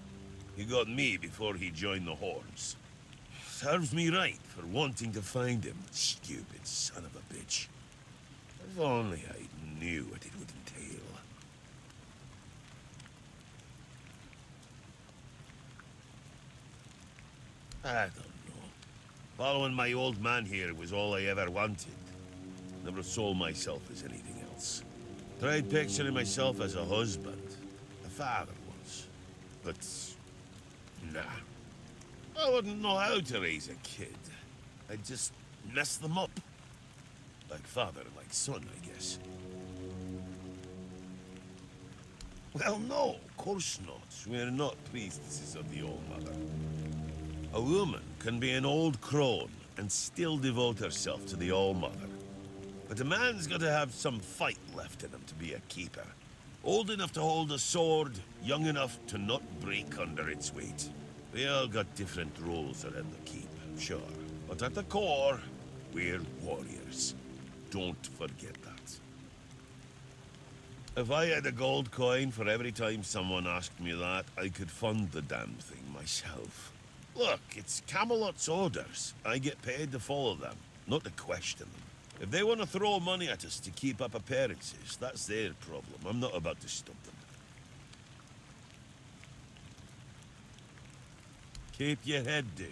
He got me before he joined the Hordes. Serves me right for wanting to find him, stupid son of a bitch. If only I knew what it would entail. I don't know. Following my old man here was all I ever wanted. Never saw myself as anything else. Tried picturing myself as a husband, a father once. But, nah. I wouldn't know how to raise a kid. I'd just mess them up. Like father, like son, I guess. Well, no, of course not. We're not priestesses of the All Mother. A woman can be an old crone and still devote herself to the All Mother. But a man's got to have some fight left in him to be a keeper. Old enough to hold a sword, young enough to not break under its weight. We all got different roles around the keep, sure. But at the core, we're warriors. Don't forget that. If I had a gold coin for every time someone asked me that, I could fund the damn thing myself. Look, it's Camelot's orders. I get paid to follow them, not to question them. If they want to throw money at us to keep up appearances, that's their problem. I'm not about to stop them. Keep your head down.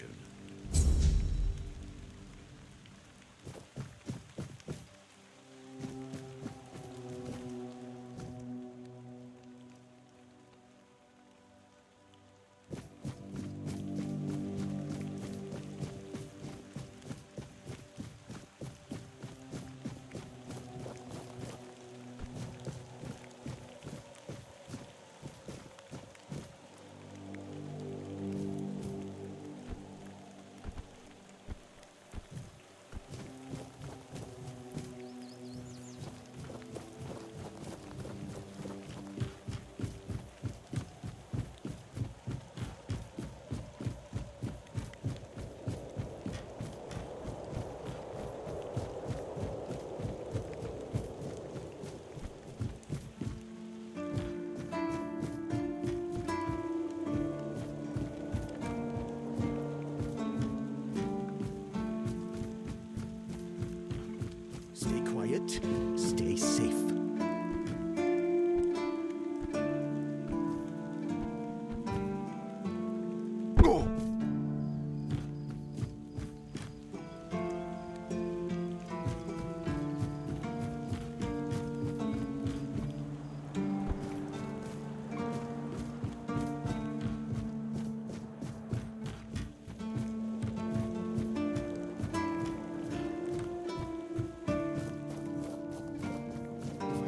Stay quiet, stay safe.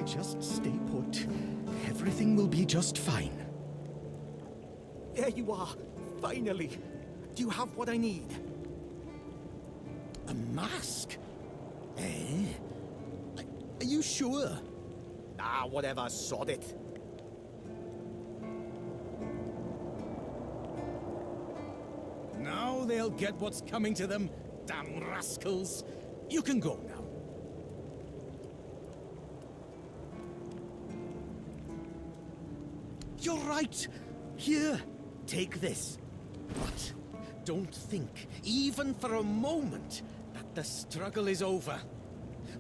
Just stay put. Everything will be just fine. There you are, finally. Do you have what I need? A mask? Eh? Are you sure? Ah, whatever, sod it. Now they'll get what's coming to them, damn rascals. You can go now. You're right. Here, take this. But don't think, even for a moment, that the struggle is over.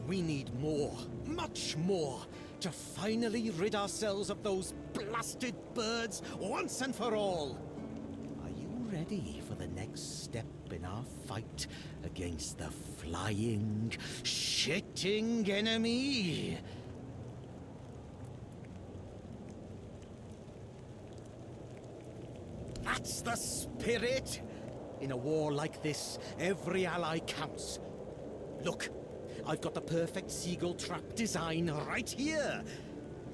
We need more, much more, to finally rid ourselves of those blasted birds once and for all. Are you ready for the next step in our fight against the flying, shitting enemy? That's the spirit! In a war like this, every ally counts. Look, I've got the perfect seagull trap design right here.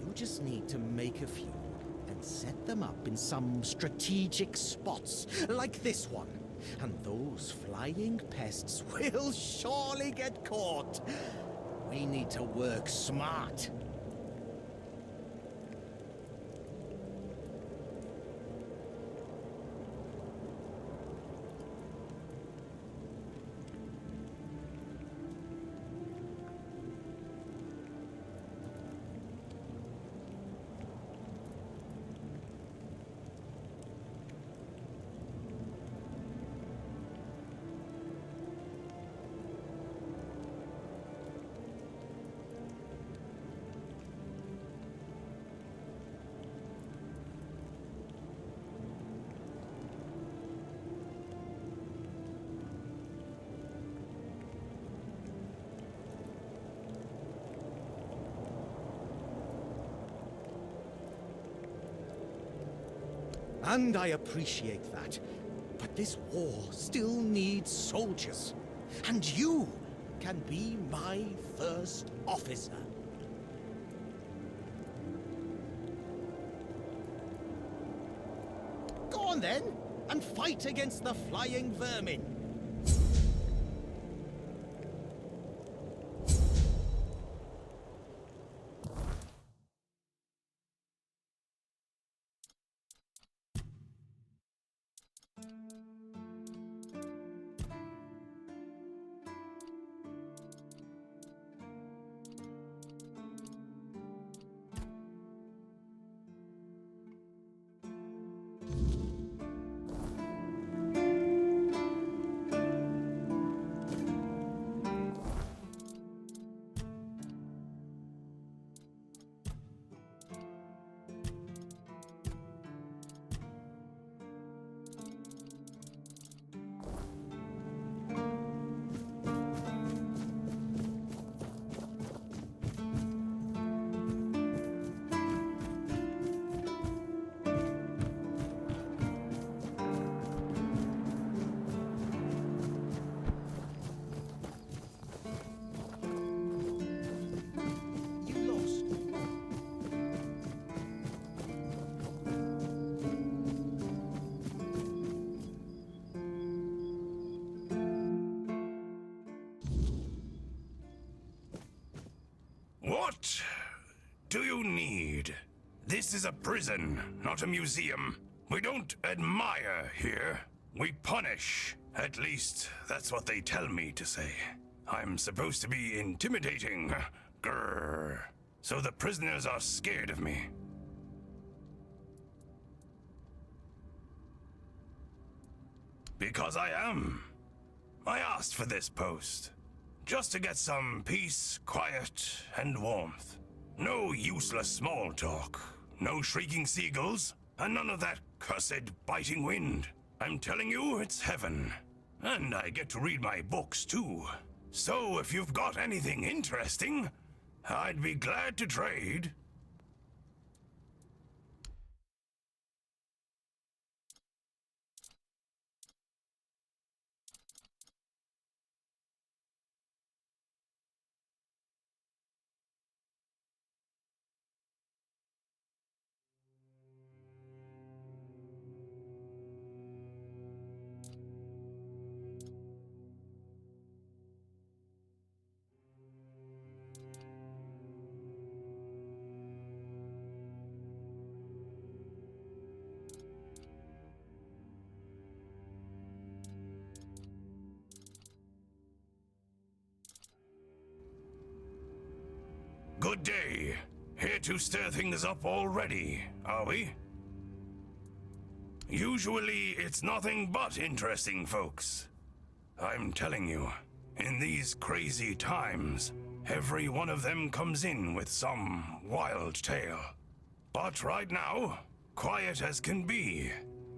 You just need to make a few and set them up in some strategic spots, like this one. And those flying pests will surely get caught. We need to work smart. And I appreciate that. But this war still needs soldiers. And you can be my first officer. Go on then, and fight against the flying vermin. What do you need? This is a prison, not a museum. We don't admire here. We punish. At least, that's what they tell me to say. I'm supposed to be intimidating. Grrr. So the prisoners are scared of me. Because I am. I asked for this post. Just to get some peace, quiet, and warmth. No useless small talk. No shrieking seagulls. And none of that cursed biting wind. I'm telling you, it's heaven. And I get to read my books, too. So if you've got anything interesting, I'd be glad to trade. Good day. Here to stir things up already, are we? Usually, it's nothing but interesting folks. I'm telling you, in these crazy times, every one of them comes in with some wild tale. But right now, quiet as can be.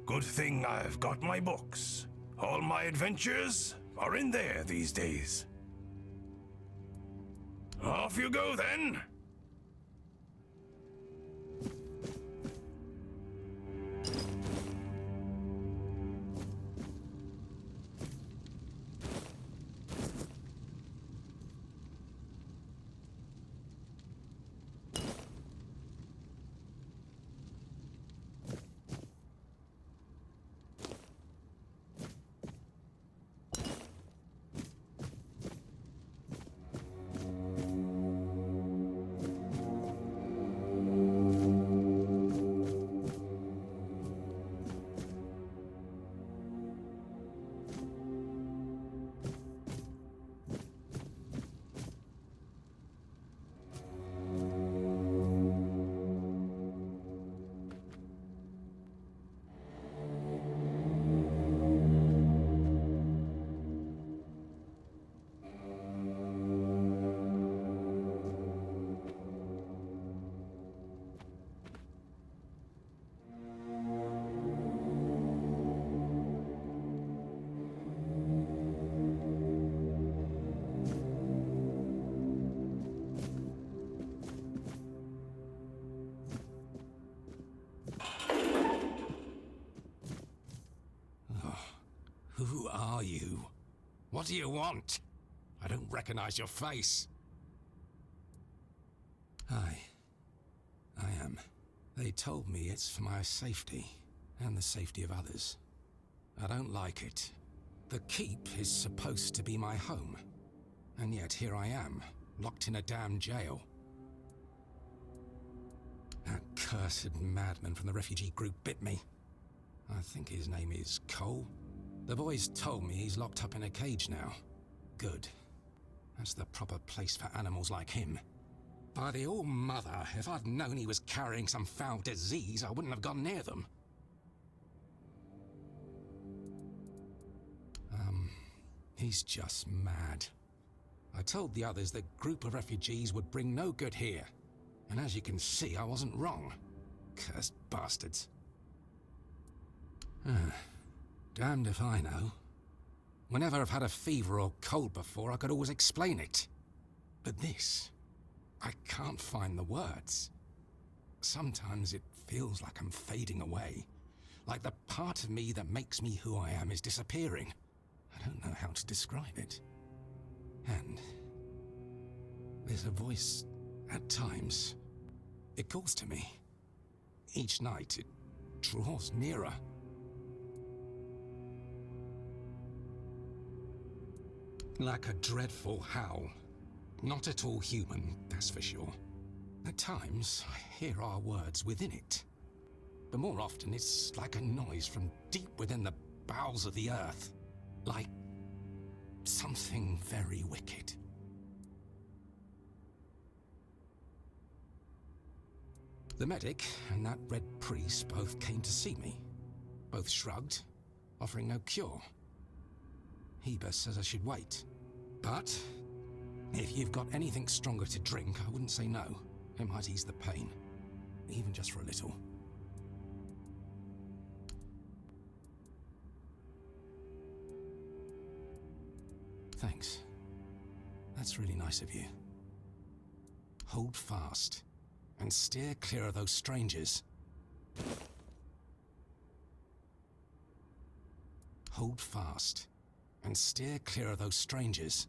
Good thing I've got my books. All my adventures are in there these days. Off you go, then! Who are you? What do you want? I don't recognize your face. Hi. I am. They told me it's for my safety, and the safety of others. I don't like it. The keep is supposed to be my home, and yet here I am, locked in a damn jail. That cursed madman from the refugee group bit me. I think his name is Cole. The boys told me he's locked up in a cage now. Good. That's the proper place for animals like him. By the All-Mother, if I'd known he was carrying some foul disease, I wouldn't have gone near them. He's just mad. I told the others the group of refugees would bring no good here. And as you can see, I wasn't wrong. Cursed bastards. Damned if I know. Whenever I've had a fever or cold before, I could always explain it. But this, I can't find the words. Sometimes it feels like I'm fading away. Like the part of me that makes me who I am is disappearing. I don't know how to describe it. And there's a voice at times. It calls to me. Each night it draws nearer. Like a dreadful howl. Not at all human, that's for sure. At times, I hear our words within it. But more often, it's like a noise from deep within the bowels of the earth. Like something very wicked. The medic and that red priest both came to see me. Both shrugged, offering no cure. Heber says I should wait. But if you've got anything stronger to drink, I wouldn't say no. It might ease the pain, even just for a little. Thanks. That's really nice of you. Hold fast, and steer clear of those strangers. Hold fast, and steer clear of those strangers.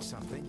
Something.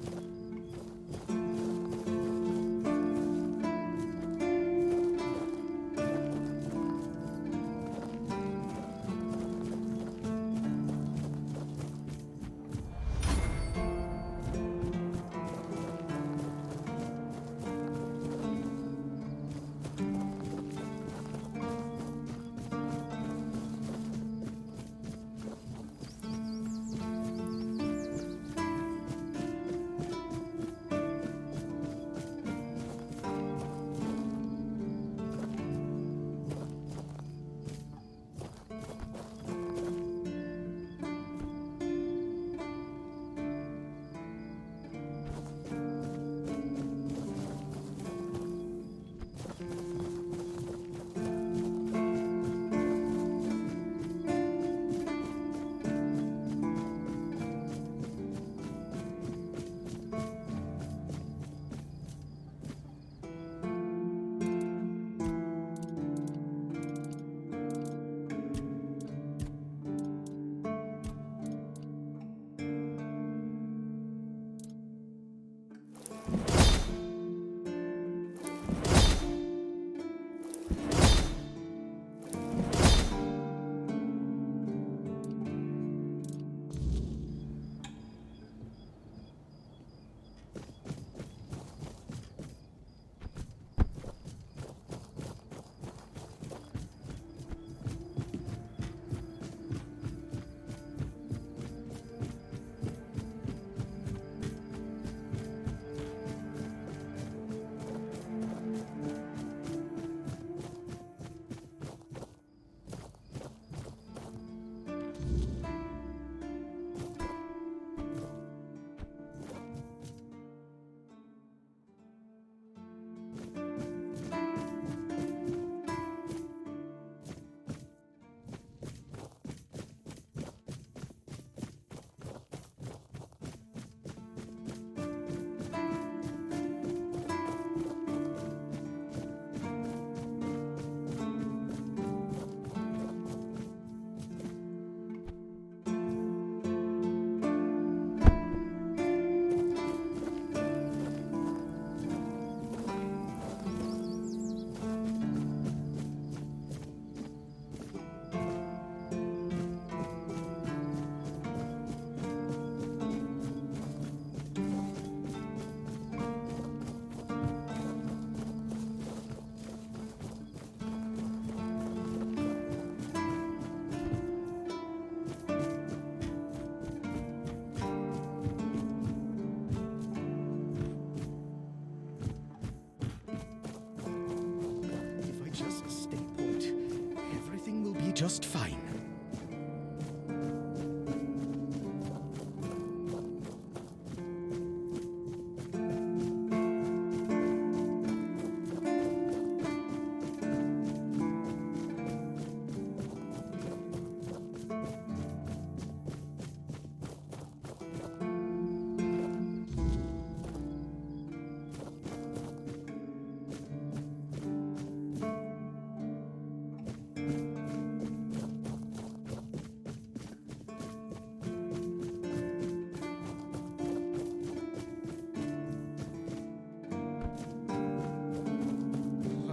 just fine.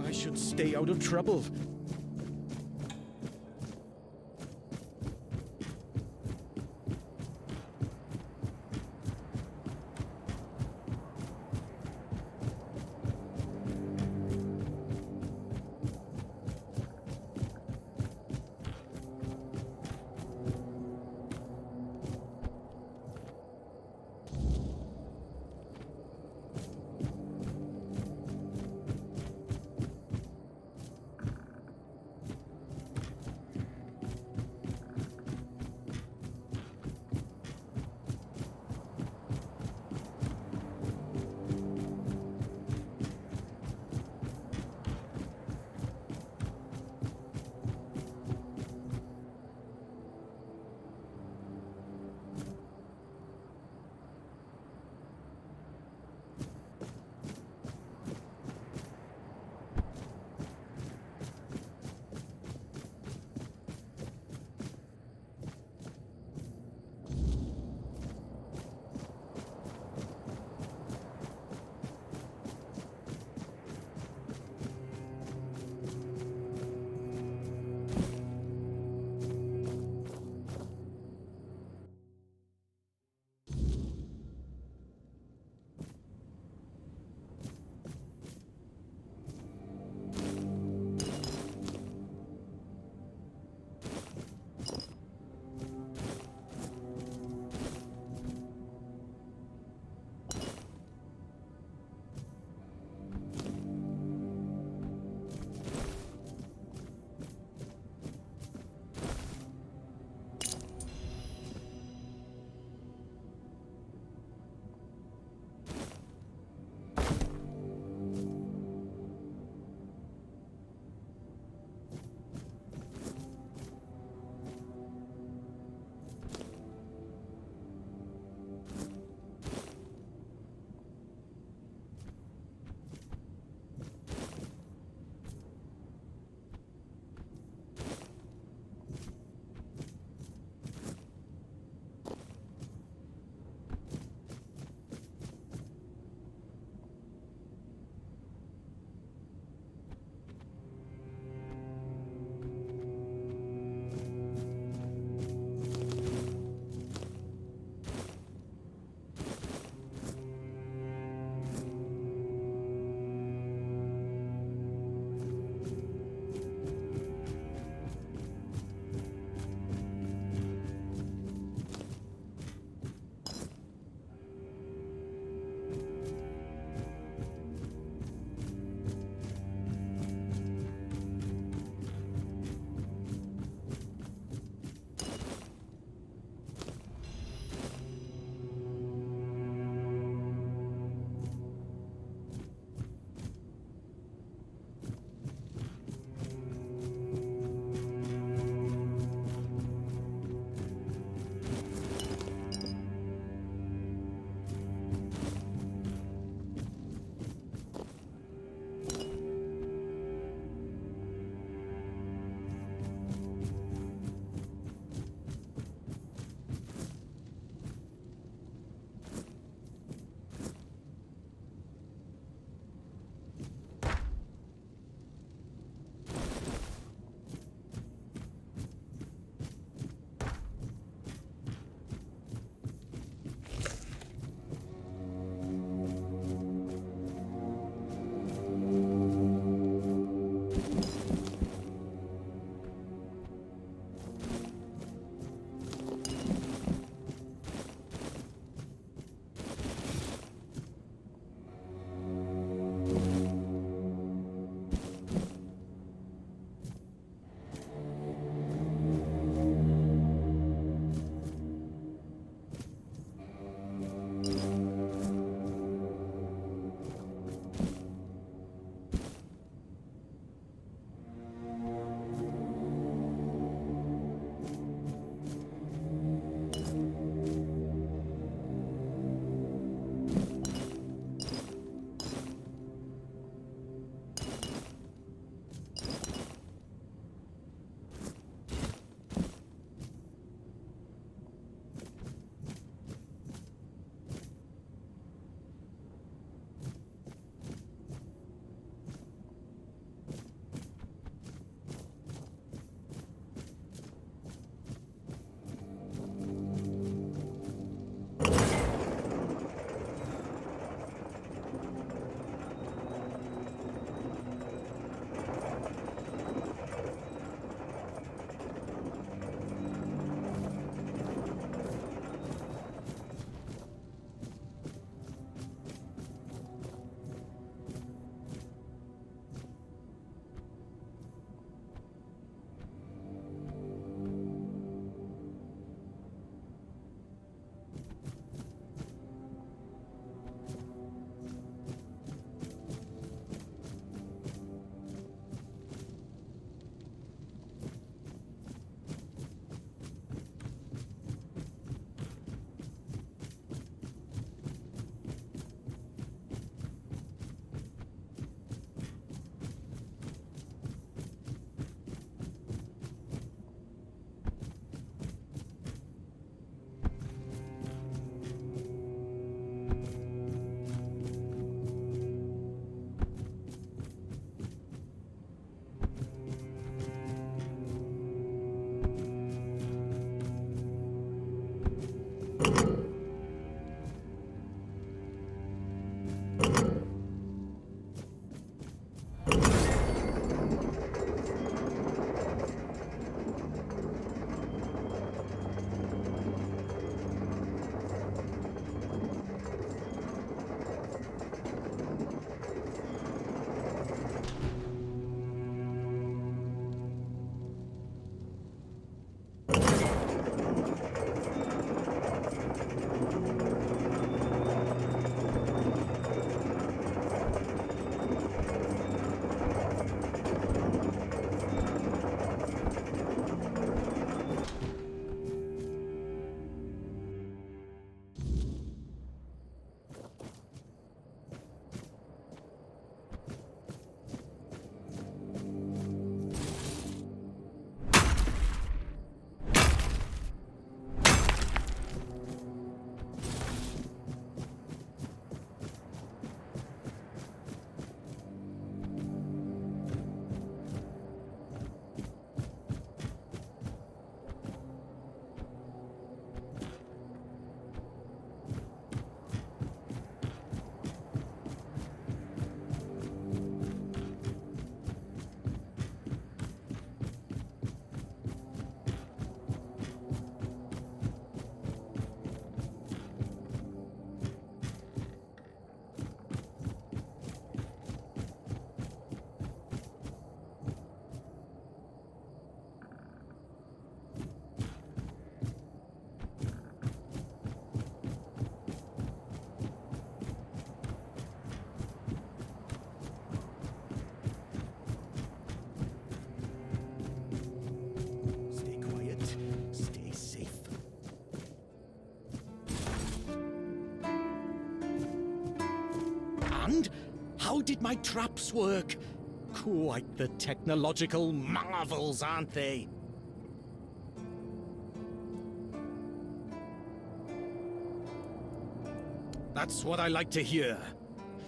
I should stay out of trouble. And how did my traps work? Quite the technological marvels, aren't they? That's what I like to hear.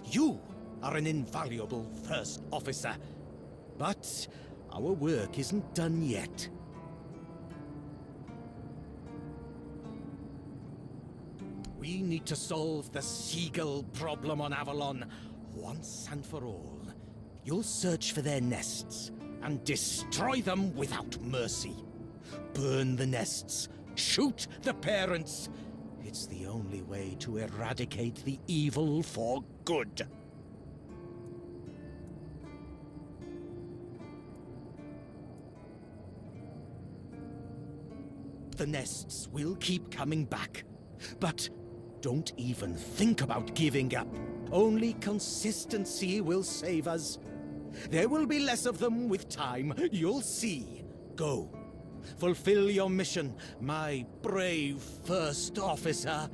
You are an invaluable first officer. But our work isn't done yet. We need to solve the seagull problem on Avalon once and for all. You'll search for their nests and destroy them without mercy. Burn the nests, shoot the parents. It's the only way to eradicate the evil for good. The nests will keep coming back, but don't even think about giving up. Only consistency will save us. There will be less of them with time, you'll see. Go. Fulfill your mission, my brave first officer.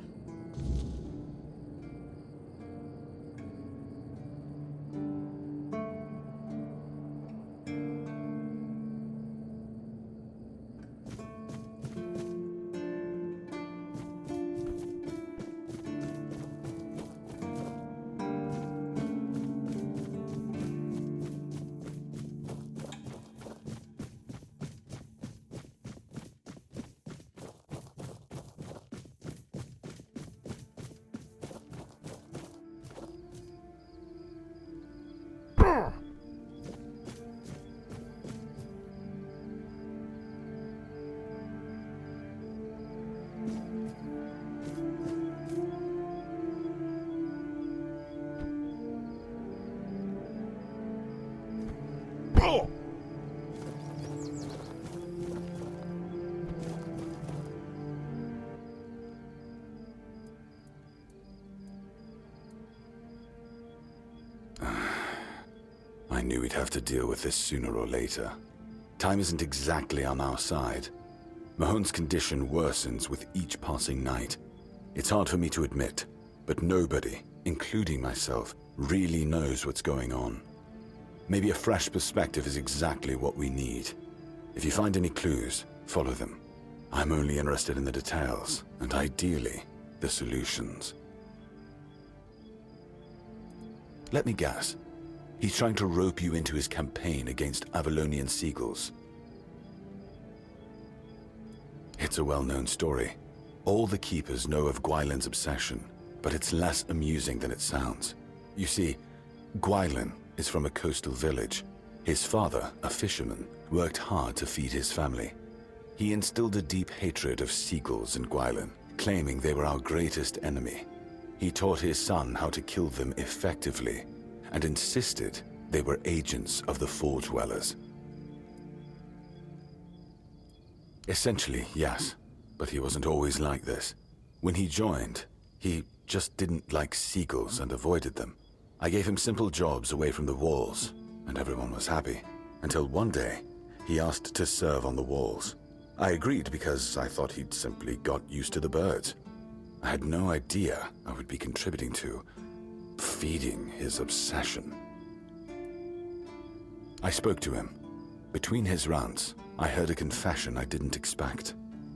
I knew we'd have to deal with this sooner or later. Time isn't exactly on our side. Mahone's condition worsens with each passing night. It's hard for me to admit, but nobody, including myself, really knows what's going on. Maybe a fresh perspective is exactly what we need. If you find any clues, follow them. I'm only interested in the details, and ideally, the solutions. Let me guess. He's trying to rope you into his campaign against Avalonian seagulls. It's a well-known story. All the Keepers know of Gwylin's obsession, but it's less amusing than it sounds. You see, Gwylin is from a coastal village. His father, a fisherman, worked hard to feed his family. He instilled a deep hatred of seagulls in Gwylin, claiming they were our greatest enemy. He taught his son how to kill them effectively, and insisted they were agents of the Fort Dwellers. Essentially, yes, but he wasn't always like this. When he joined, he just didn't like seagulls and avoided them. I gave him simple jobs away from the walls, and everyone was happy. Until one day, he asked to serve on the walls. I agreed because I thought he'd simply got used to the birds. I had no idea I would be contributing to feeding his obsession. I spoke to him. Between his rants, I heard a confession I didn't expect.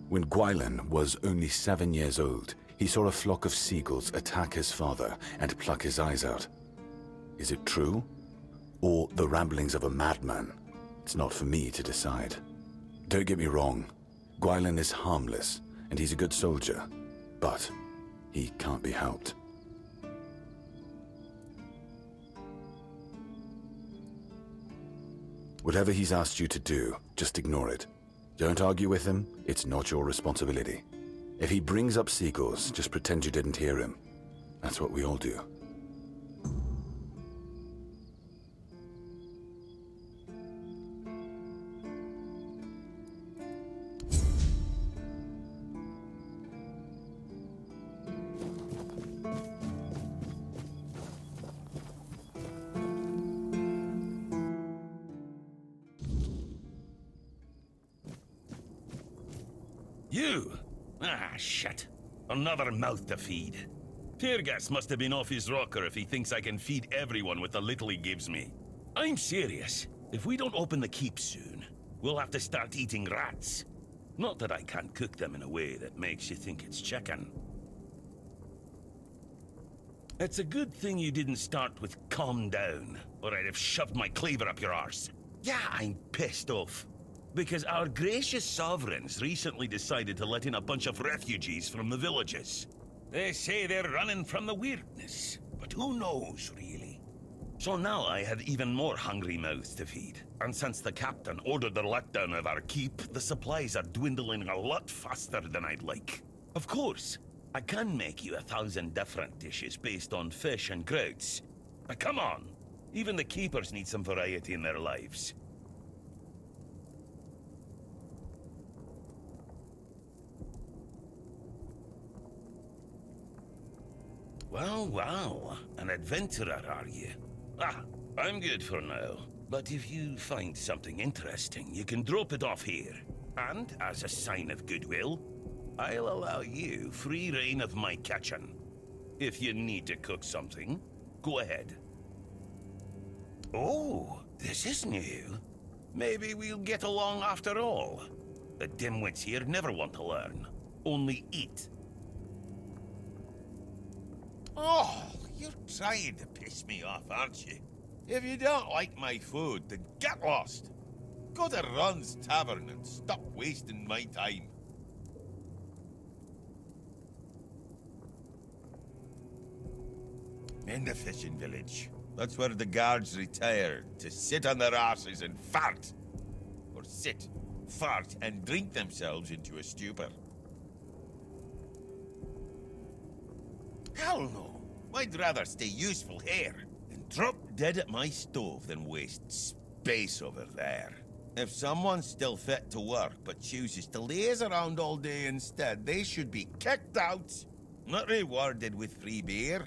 When Gwylin was only 7 years old, he saw a flock of seagulls attack his father and pluck his eyes out. Is it true? Or the ramblings of a madman? It's not for me to decide. Don't get me wrong. Gwylin is harmless, and he's a good soldier. But he can't be helped. Whatever he's asked you to do, just ignore it. Don't argue with him, it's not your responsibility. If he brings up seagulls, just pretend you didn't hear him. That's what we all do. You! Ah, shit. Another mouth to feed. Tear gas must have been off his rocker if he thinks I can feed everyone with the little he gives me. I'm serious. If we don't open the keep soon, we'll have to start eating rats. Not that I can't cook them in a way that makes you think it's chicken. It's a good thing you didn't start with calm down, or I'd have shoved my cleaver up your arse. Yeah, I'm pissed off. Because our gracious sovereigns recently decided to let in a bunch of refugees from the villages. They say they're running from the weirdness, but who knows, really? So now I had even more hungry mouths to feed. And since the captain ordered the letdown of our keep, the supplies are dwindling a lot faster than I'd like. Of course, I can make you 1,000 different dishes based on fish and crowds. But come on, even the keepers need some variety in their lives. Well, an adventurer, are you? Ah, I'm good for now. But if you find something interesting, you can drop it off here. And, as a sign of goodwill, I'll allow you free reign of my kitchen. If you need to cook something, go ahead. Oh, this is new. Maybe we'll get along after all. The dimwits here never want to learn, only eat. Oh, you're trying to piss me off, aren't you? If you don't like my food, then get lost. Go to Ron's Tavern and stop wasting my time. In the fishing village. That's where the guards retire to sit on their asses and fart. Or sit, fart, and drink themselves into a stupor. Hell no. I'd rather stay useful here and drop dead at my stove than waste space over there. If someone's still fit to work but chooses to laze around all day instead, they should be kicked out, not rewarded with free beer.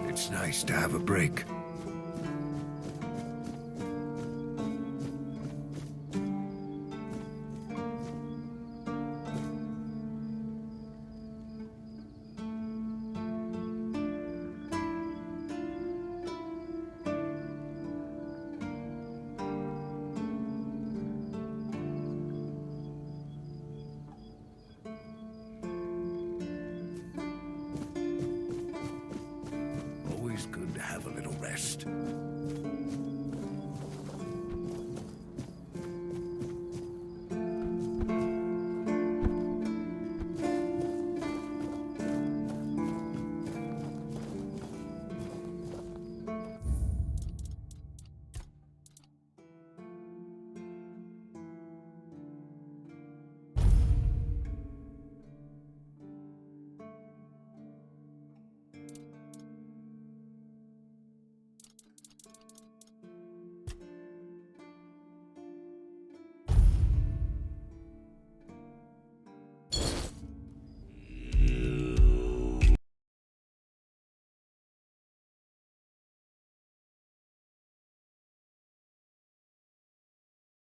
It's nice to have a break. Always good to have a little rest.